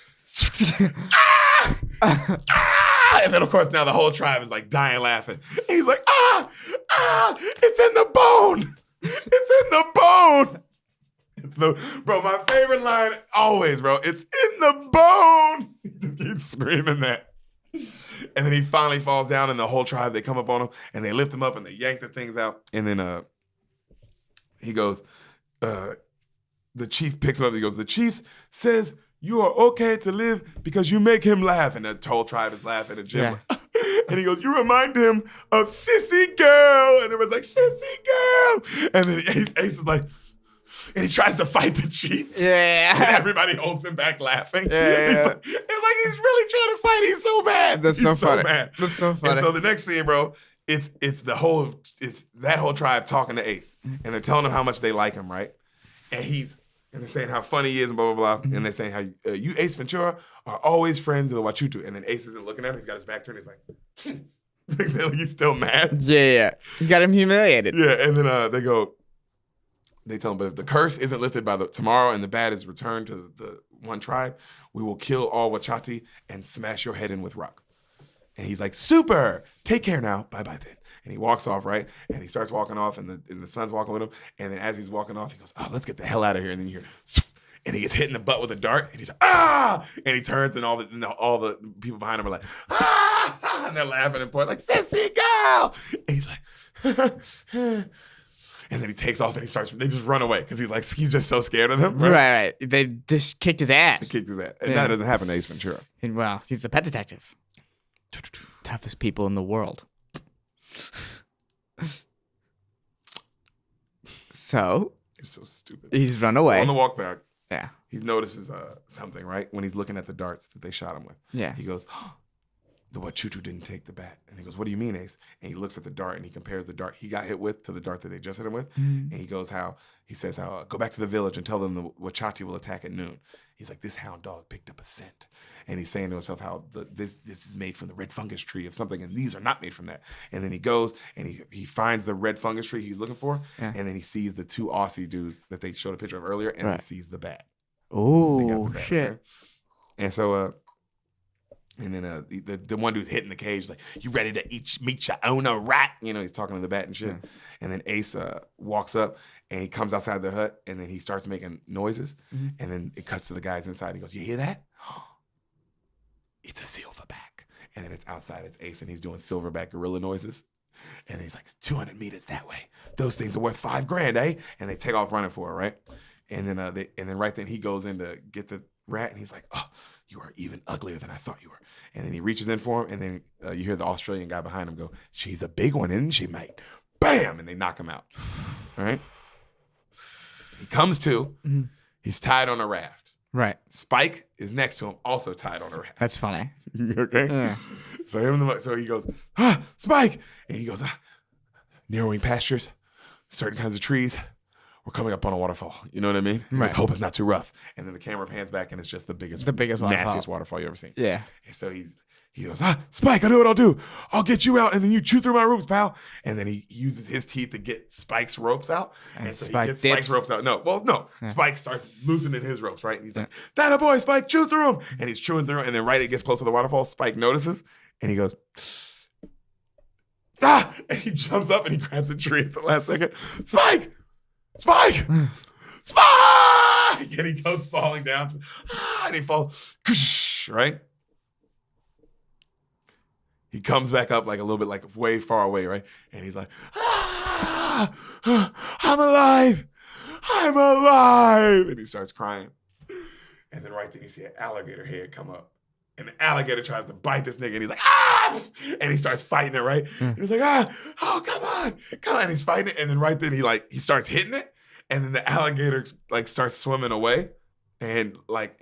and then of course now the whole tribe is like dying laughing. And he's like, it's in the bone. It's in the bone. Bro, my favorite line always, bro. It's in the bone. He just keeps screaming that. And then he finally falls down, and the whole tribe, they come up on him, and they lift him up, and they yank the things out. And then he goes, the chief picks him up. He goes, the chief says you are okay to live because you make him laugh. And the whole tribe is laughing, and Jim's like, and he goes, you remind him of Sissy Girl. And everyone's like, Sissy Girl. And then Ace is like, and he tries to fight the chief. Yeah. And everybody holds him back laughing. Yeah. It's like he's really trying to fight. He's so mad. That's so funny. Mad. That's so funny. And so the next scene, bro, it's that whole tribe talking to Ace. And they're telling him how much they like him, right? And they're saying how funny he is and blah, blah, blah. And they're saying how you, Ace Ventura, are always friends of the Wachutu. And then Ace isn't looking at him. He's got his back turned. He's like, he's still mad. Yeah. He got him humiliated. Yeah. And then they tell him, but if the curse isn't lifted by tomorrow and the bad is returned to the one tribe, we will kill all Wachati and smash your head in with rock. And he's like, super, take care now. Bye-bye then. And he walks off, right? And he starts walking off, and the son's walking with him. And then as he's walking off, he goes, oh, let's get the hell out of here. And then you hear, and he gets hit in the butt with a dart. And he's like, ah! And he turns, and all the people behind him are like, ah! And they're laughing and pointing like, sissy girl! And he's like, and then he takes off and they just run away because he's just so scared of them. Right. They just kicked his ass. They kicked his ass. And that doesn't happen to Ace Ventura. And, well, he's the pet detective. Toughest people in the world. So, You're so stupid. He's run away. So on the walk back, yeah, he notices something, right? When he's looking at the darts that they shot him with. Yeah. He goes, the Wachutu didn't take the bat. And he goes, what do you mean, Ace? And he looks at the dart and he compares the dart he got hit with to the dart that they just hit him with. And he says, go back to the village and tell them the Wachati will attack at noon. He's like, this hound dog picked up a scent. And he's saying to himself how this is made from the red fungus tree of something, and these are not made from that. And then he goes and he finds the red fungus tree he's looking for, and then he sees the 2 Aussie dudes that they showed a picture of earlier, and he sees the bat. Oh, shit. Right? And so, and then the one dude's hitting the cage like, you ready to meet your owner, rat? You know, he's talking to the bat and shit. Yeah. And then Ace walks up and he comes outside the hut and then he starts making noises. And then it cuts to the guys inside. He goes, you hear that? It's a silverback. And then it's outside. It's Ace and he's doing silverback gorilla noises. And then he's like, 200 meters that way. Those things are worth $5,000, eh? And they take off running for it, right? And then right then he goes in to get the rat and he's like, oh, you are even uglier than I thought you were. And then he reaches in for him and then you hear the Australian guy behind him go, she's a big one, isn't she, mate? Bam! And they knock him out. All right? He comes to. He's tied on a raft. Right. Spike is next to him, also tied on a raft. That's funny. Okay? Yeah. So he goes, Spike! And he goes, narrowing pastures, certain kinds of trees. We're coming up on a waterfall. You know what I mean? Right. Let's hope it's not too rough. And then the camera pans back and it's just the biggest nastiest waterfall you ever seen. Yeah. And so he goes, Spike, I know what I'll do. I'll get you out and then you chew through my ropes, pal. And then he uses his teeth to get Spike's ropes out. And so he gets Spike's ropes out. No. Yeah. Spike starts loosening his ropes, right? And he's like, that a boy, Spike, chew through them. And he's chewing through them. And then right as it gets close to the waterfall, Spike notices and he goes, and he jumps up and he grabs a tree at the last second. Spike! And he goes falling down. And he falls. Right? He comes back up like a little bit, like way far away, right? And he's like, I'm alive. And he starts crying. And then right then you see an alligator head come up. And the alligator tries to bite this nigga. And he's like, And he starts fighting it, right? And he's like, oh, come on. And he's fighting it. And then right then he starts hitting it. And then the alligator like starts swimming away and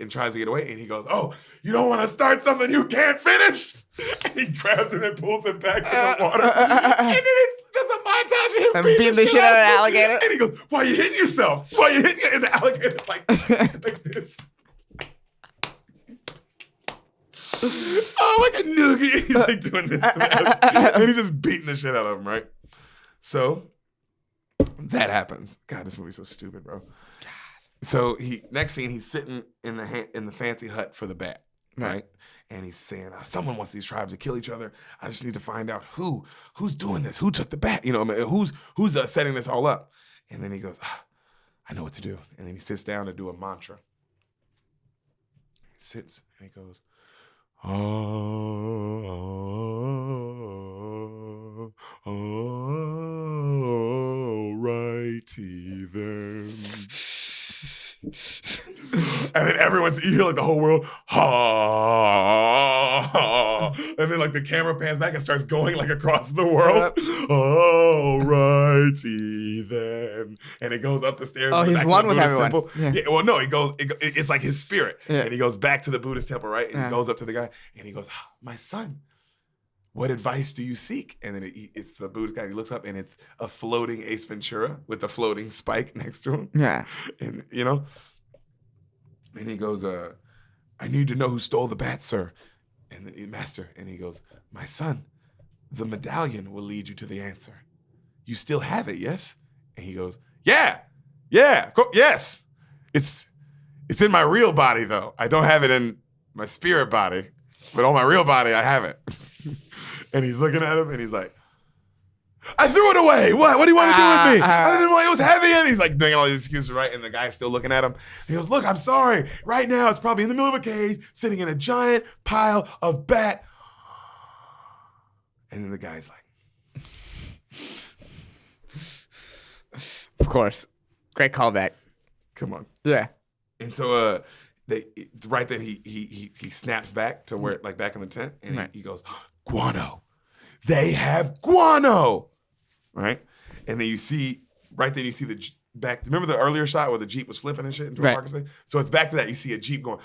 tries to get away. And he goes, oh, you don't want to start something you can't finish? And he grabs him and pulls him back in the water. And then it's just a montage of him beating the shit out of an alligator. And he goes, why are you hitting yourself? And the alligator's like this. Oh, like a noogie. He's like doing this to me. And he's just beating the shit out of him, right? So that happens. God, this movie's so stupid, bro. God. So next scene, he's sitting in the fancy hut for the bat, right? And he's saying, someone wants these tribes to kill each other. I just need to find out who's doing this, who took the bat, you know, who's setting this all up. And then he goes, I know what to do. And then he sits down to do a mantra. He sits and he goes, alrighty then. And then you hear like the whole world, and then like the camera pans back and starts going like across the world. Alrighty then. And it goes up the stairs. Oh, he's one with everyone. Temple. Yeah, well, no, it's like his spirit. Yeah. And he goes back to the Buddhist temple, right? And he goes up to the guy and he goes, my son, what advice do you seek? And then it's the Buddhist guy. He looks up and it's a floating Ace Ventura with a floating Spike next to him. Yeah. And, you know, and he goes, I need to know who stole the bat, sir. And the master. And he goes, my son, the medallion will lead you to the answer. You still have it, yes? And he goes, yes. It's in my real body, though. I don't have it in my spirit body. But on my real body, I have it. And he's looking at him and he's like, I threw it away. What do you want to do with me? I didn't know it was heavy. And he's like doing all these excuses, right? And the guy's still looking at him. He goes, look, I'm sorry. Right now, it's probably in the middle of a cave, sitting in a giant pile of bat. And then the guy's like, of course. Great callback. Come on. Yeah. And so right then he snaps back to where, like back in the tent, and he goes, guano. They have guano. Right? And then you see the back. Remember the earlier shot where the Jeep was flipping and shit into a parking space? So it's back to that. You see a Jeep going,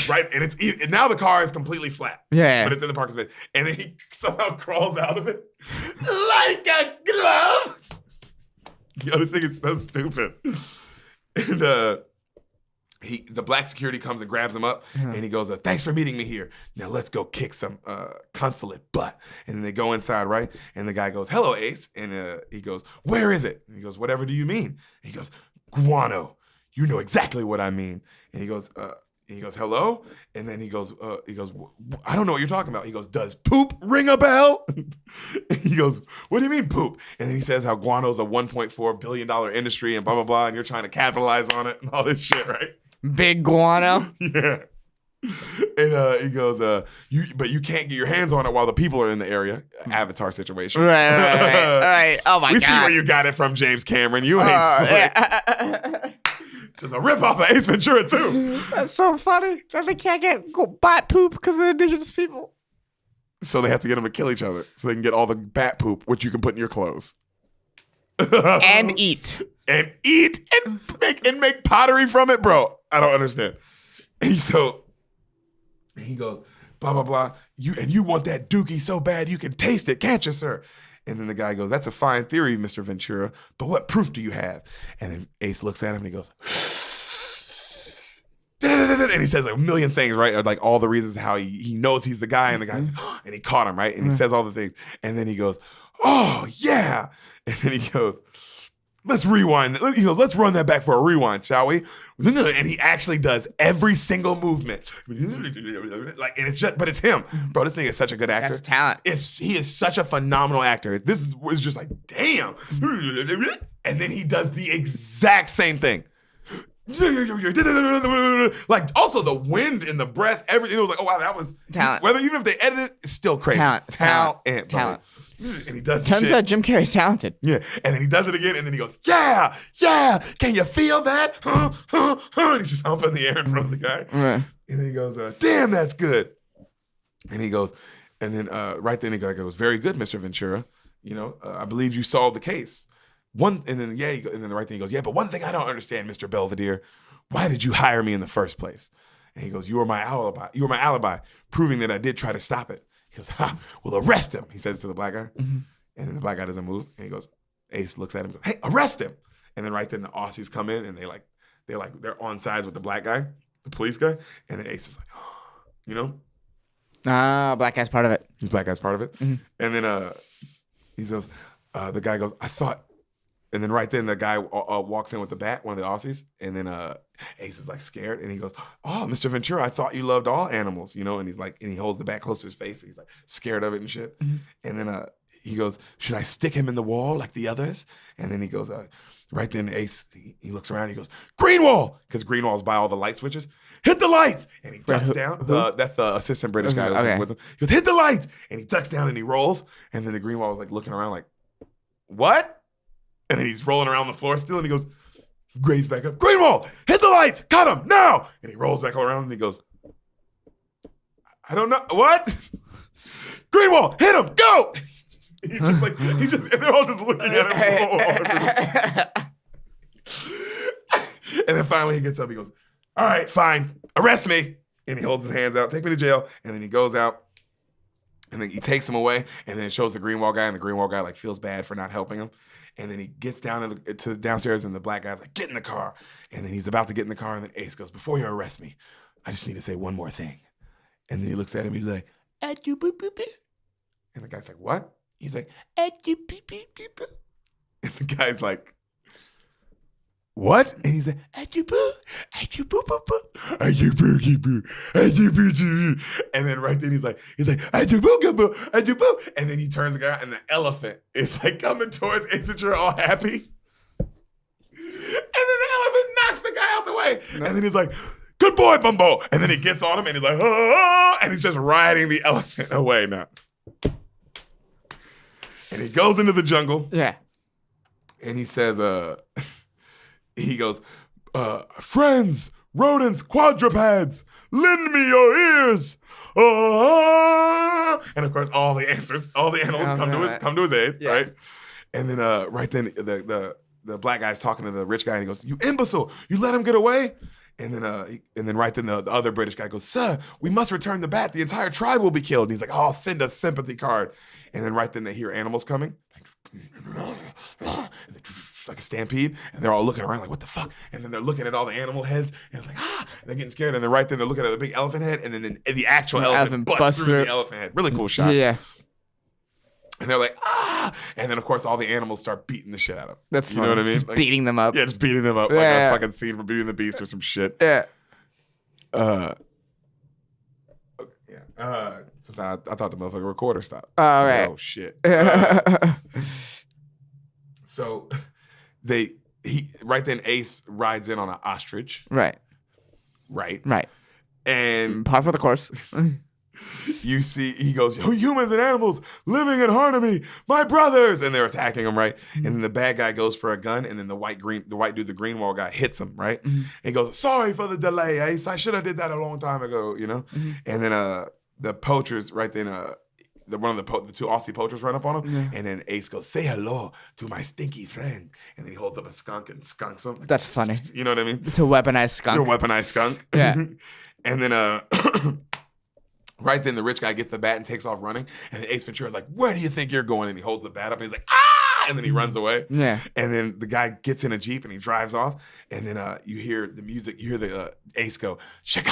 right? And and now the car is completely flat. Yeah. But it's in the parking space. And then he somehow crawls out of it like a glove. Yo, this thing is so stupid. And the black security comes and grabs him up, and he goes, thanks for meeting me here. Now let's go kick some consulate butt. And then they go inside, right? And the guy goes, hello, Ace. And he goes, where is it? And he goes, whatever do you mean? And he goes, guano. You know exactly what I mean. And he goes, hello? And then he goes, I don't know what you're talking about. He goes, does poop ring a bell? He goes, what do you mean poop? And then he says how guano's a $1.4 billion industry and blah, blah, blah, and you're trying to capitalize on it and all this shit, right? Big guano. Yeah. And he goes, but you can't get your hands on it while the people are in the area. Avatar situation. Right. Oh my God. We see where you got it from, James Cameron. You ain't slick. It's just a ripoff of Ace Ventura too. That's so funny. They can't go bat poop because of the indigenous people. So they have to get them to kill each other so they can get all the bat poop, which you can put in your clothes. And eat. And make pottery from it, bro. I don't understand. And so he goes, blah, blah, blah. You want that dookie so bad you can taste it, can't you, sir? And then the guy goes, that's a fine theory, Mr. Ventura, but what proof do you have? And then Ace looks at him and he goes, and he says like a million things, right? Or like all the reasons how he knows he's the guy, and the guy's like, oh, and he caught him, right? And he says all the things. And then he goes, oh, yeah. And then he goes, let's rewind. He goes, let's run that back for a rewind, shall we? And he actually does every single movement. Like, and it's just, but it's him. Bro, this nigga is such a good actor. That's talent. He is such a phenomenal actor. This was just like, damn. And then he does the exact same thing. Like, also the wind and the breath, everything. It was like, oh wow, that was talent. Even if they edit it, it's still crazy. Talent. And he does Turns out Jim Carrey's talented. Yeah. And then he does it again, and then he goes, yeah, can you feel that? And he's just humping the air in front of the guy. Right. And then he goes, damn, that's good. And he goes, and then right then he goes, very good, Mr. Ventura. You know, I believe you solved the case. And then the right thing he goes, yeah, but one thing I don't understand, Mr. Belvedere, why did you hire me in the first place? And he goes, you were my alibi, proving that I did try to stop it. He goes, well, arrest him, he says to the black guy. Mm-hmm. And then the black guy doesn't move. And he goes, Ace looks at him and goes, hey, arrest him. And then right then the Aussies come in, and they're on sides with the black guy, the police guy. And then Ace is like, oh, you know? Black guy's part of it. He's black guy's part of it. Mm-hmm. And then he goes, the guy goes, I thought. And then right then the guy walks in with the bat, one of the Aussies, and then Ace is like scared, and he goes, "Oh, Mr. Ventura, I thought you loved all animals, you know." And he's like, and he holds the bat close to his face, and he's like scared of it and shit. Mm-hmm. And then he goes, "Should I stick him in the wall like the others?" And then he goes, right then Ace, he looks around, he goes, "Green wall," because green wall's by all the light switches. Hit the lights, and he ducks down. That's the assistant British guy who's with him. He goes, "Hit the lights," and he ducks down and he rolls, and then the green wall was like looking around like, "What?" And then he's rolling around the floor still, and he goes, grades back up. Greenwald, hit the lights, cut him, now! And he rolls back all around, and he goes, I don't know, what? Greenwald, hit him, go! And they're all just looking at him. And then finally he gets up, he goes, all right, fine, arrest me. And he holds his hands out, take me to jail. And then he goes out, and then he takes him away, and then it shows the Greenwald guy, and the Greenwald guy like feels bad for not helping him. And then he gets down to downstairs, and the black guy's like, get in the car. And then he's about to get in the car, and then Ace goes, before you arrest me, I just need to say one more thing. And then he looks at him, he's like, at you boop boop boop. And the guy's like, what? He's like, at you beep beep beep boop. And the guy's like, what? And he's like, at you boo, at you boo boo boo, at you boo boo, at you boo boo. And then right then he's like, at you boo boo, at you boo. And then he turns the guy out, and the elephant is like coming towards Ace Ventura, all happy. And then the elephant knocks the guy out the way. No. And then he's like, good boy, Bumbo. And then he gets on him, and he's like, oh, and he's just riding the elephant away now. And he goes into the jungle. Yeah. And he says, he goes, friends, rodents, quadrupeds, lend me your ears. And of course, all the animals come to his aid, yeah. Right? And then right then the black guy's talking to the rich guy and he goes, "You imbecile! You let him get away?" And then right then the other British guy goes, "Sir, we must return the bat. The entire tribe will be killed." And he's like, "Oh, send a sympathy card." And then right then they hear animals coming. Like a stampede, and they're all looking around like, what the fuck? And then they're looking at all the animal heads, and it's like, and they're getting scared. And then right then they're looking at the big elephant head, and then the actual elephant busts through the elephant head. Really cool shot. Yeah. And they're like, and then of course all the animals start beating the shit out of them. That's funny. You know what I mean? Just like, beating them up. Yeah, just beating them up. Like a fucking scene from Beauty and the Beast or some shit. Yeah. Sometimes I thought the motherfucking recorder stopped. Oh, right. Oh shit. So right then Ace rides in on an ostrich. Right. And par for the course. You see, he goes, "Oh, humans and animals living in harmony, my brothers," and they're attacking him, right? Mm-hmm. And then the bad guy goes for a gun, and then the white dude, the green wall guy, hits him, right? Mm-hmm. And he goes, "Sorry for the delay, Ace. I should have did that a long time ago," you know. Mm-hmm. And then the poachers, right then, the two Aussie poachers run up on him, and then Ace goes, "Say hello to my stinky friend," and then he holds up a skunk and skunks him. Like, that's funny. You know what I mean? It's a weaponized skunk. A weaponized skunk. Yeah. And then right then the rich guy gets the bat and takes off running, and then Ace Ventura's like, "Where do you think you're going?" And he holds the bat up and he's like, "Ah!" And then he runs away. Yeah. And then the guy gets in a Jeep and he drives off, and then you hear the music, you hear the Ace go, "Shaka!"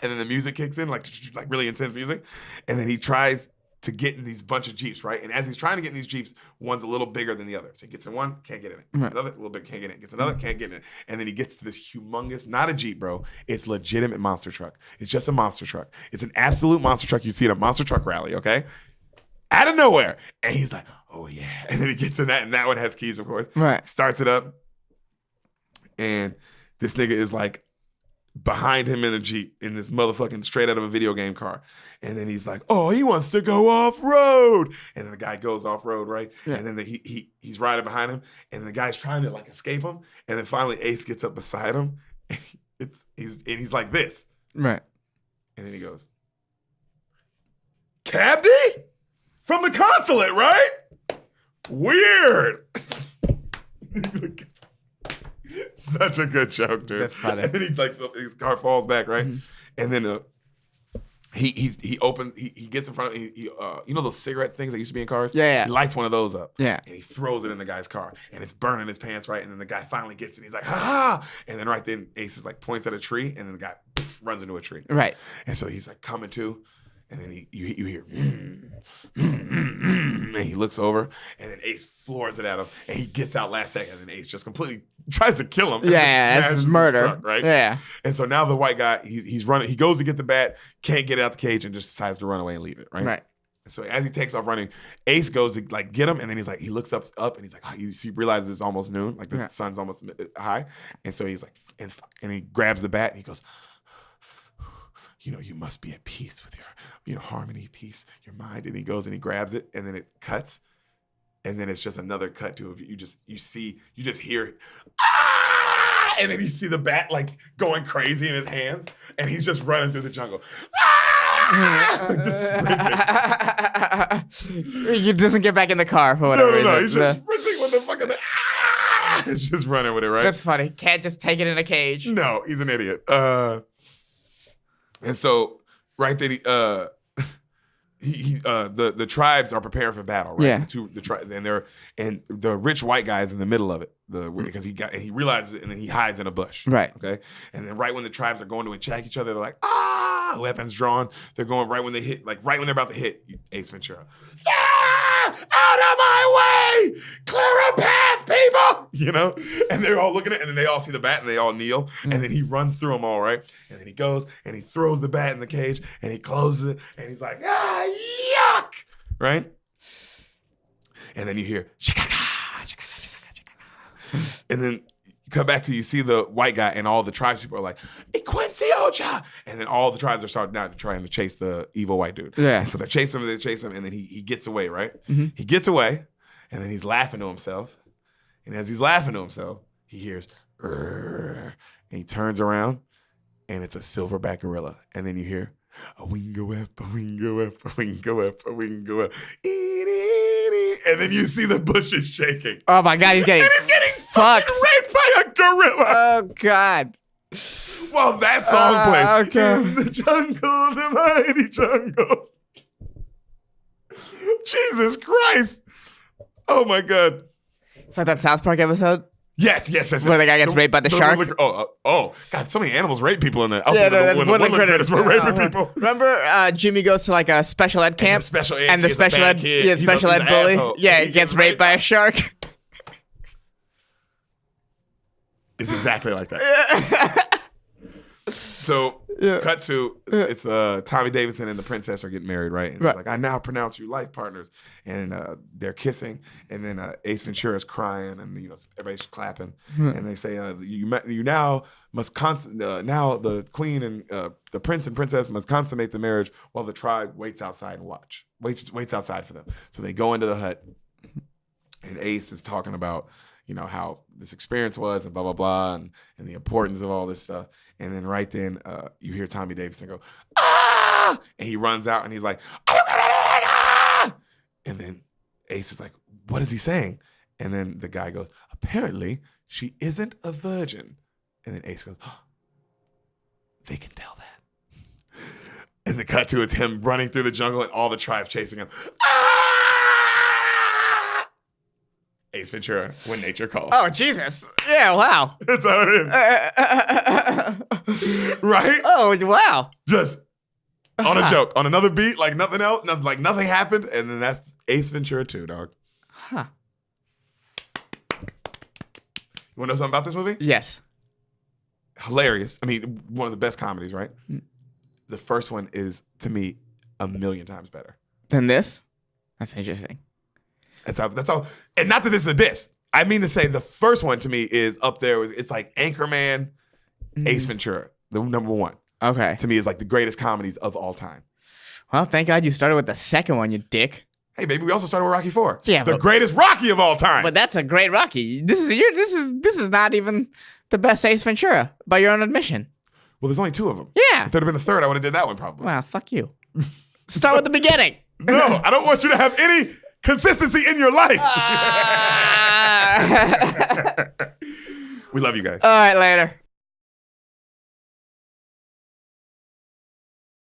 And then the music kicks in, like really intense music, and then he tries to get in these bunch of Jeeps, right? And as he's trying to get in these Jeeps, one's a little bigger than the other. So he gets in one, can't get in it. Gets another, a little bit, can't get in it. Gets another, can't get in it. And then he gets to this humongous, not a Jeep, bro. It's legitimate monster truck. It's just a monster truck. It's an absolute monster truck you see at a monster truck rally, okay? Out of nowhere. And he's like, "Oh yeah." And then he gets in that, and that one has keys, of course. Right. Starts it up. And this nigga is like, behind him in a Jeep in this motherfucking straight out of a video game car. And then he's like, "Oh, he wants to go off-road." And then the guy goes off-road, right? Yeah. And then he's riding behind him, and the guy's trying to like escape him. And then finally Ace gets up beside him, and he's like this. Right. And then he goes, "Cabby? From the consulate, right? Weird." Such a good joke, dude. That's funny. And then his car falls back, right? Mm-hmm. And then he gets in front of you know those cigarette things that used to be in cars? Yeah. He lights one of those up. Yeah. And he throws it in the guy's car, and it's burning his pants, right? And then the guy finally gets it. And he's like, "Ha ha!" And then right then Ace is like points at a tree, and then the guy runs into a tree. Right. And so he's like coming to. And then you hear, and he looks over, and then Ace floors it at him, and he gets out last second, and Ace just completely tries to kill him. Yeah, that's murder, truck, right? Yeah. And so now the white guy, he's running. He goes to get the bat, can't get it out the cage, and just decides to run away and leave it, right? Right. So as he takes off running, Ace goes to like get him, and then he's like, he looks up, and he's like, he realizes it's almost noon, like the sun's almost high, and so he's like, and he grabs the bat, and he goes, "You must be at peace with your harmony, peace, your mind." And he goes and he grabs it, and then it cuts, and then it's just another cut to you just hear it, "Ah!" And then you see the bat like going crazy in his hands, and he's just running through the jungle. "Ah!" Just sprinting. He doesn't get back in the car for whatever reason. No, he's just sprinting with the fucking "Ah!" It's just running with it, right? That's funny. Can't just take it in a cage. No, he's an idiot. And so right then, the tribes are preparing for battle, right? Yeah. And the rich white guy is in the middle of it, because he realizes it, and then he hides in a bush, right? Okay, and then right when the tribes are going to attack each other, they're like, "Ah!" Weapons drawn. They're going right when they hit, like right when they're about to hit Ace Ventura. "Ah! Out of my way! Clear a path, people!" And they're all looking at it, and then they all see the bat, and they all kneel, and then he runs through them all, right? And then he goes, and he throws the bat in the cage, and he closes it, and he's like, "Ah, yuck!" Right? And then you hear, and then you come back to, you see the white guy, and all the tribes people are like, "Quincy Ocha!" And then all the tribes are starting out trying to chase the evil white dude. Yeah. And so they chase him, and then he gets away, right? Mm-hmm. He gets away, and then he's laughing to himself. And as he's laughing to himself, he hears, "Rrr," and he turns around, and it's a silverback gorilla. And then you hear, "A wingo up, a wingo up, a wingo up, a wingo up. and then you see the bushes shaking. Oh my God, he's getting fucked. Raped by a gorilla. Oh God. Well, that song plays. Okay. In the jungle, the mighty jungle. Jesus Christ. Oh my God. It's like that South Park episode. Yes. Where the guy gets raped by the shark. Oh, God! So many animals rape people in that. Yeah, that's Woodland Critters were raping people. Remember, Jimmy goes to like a special ed camp, and the special ed bully, he gets raped by a shark. It's exactly like that. So, cut to it's Tommy Davidson and the princess are getting married, right? And they're like, I now pronounce you life partners, and they're kissing, and then Ace Ventura is crying, and everybody's clapping, and they say, you now must now the queen and the prince and princess must consummate the marriage while the tribe waits outside and waits outside for them. So they go into the hut, and Ace is talking about how this experience was and blah, blah, blah, and the importance of all this stuff. And then right then, you hear Tommy Davidson go, ah! And he runs out and he's like, ah! And then Ace is like, what is he saying? And then the guy goes, apparently she isn't a virgin. And then Ace goes, oh, they can tell that. And the cut to it's him running through the jungle and all the tribes chasing him. Ah! Ace Ventura, When Nature Calls. Oh, Jesus. Yeah, wow. That's how it is. Right? Oh, wow. Just on a joke, on another beat, like nothing else, nothing happened, and then that's Ace Ventura 2, dog. Huh. You want to know something about this movie? Yes. Hilarious. I mean, one of the best comedies, right? The first one is, to me, 1,000,000 times better. Than this? That's interesting. That's all. And not that this is a diss. I mean to say the first one to me is up there. It's like Anchorman, Ace Ventura, the number one. Okay. To me is like the greatest comedies of all time. Well, thank God you started with the second one, you dick. Hey, baby, we also started with Rocky IV. Yeah, the greatest Rocky of all time. But that's a great Rocky. This is not even the best Ace Ventura by your own admission. Well, there's only two of them. Yeah. If there'd have been a third, I would have did that one probably. Well, fuck you. Start with the beginning. No, I don't want you to have any consistency in your life. We love you guys. All right, later.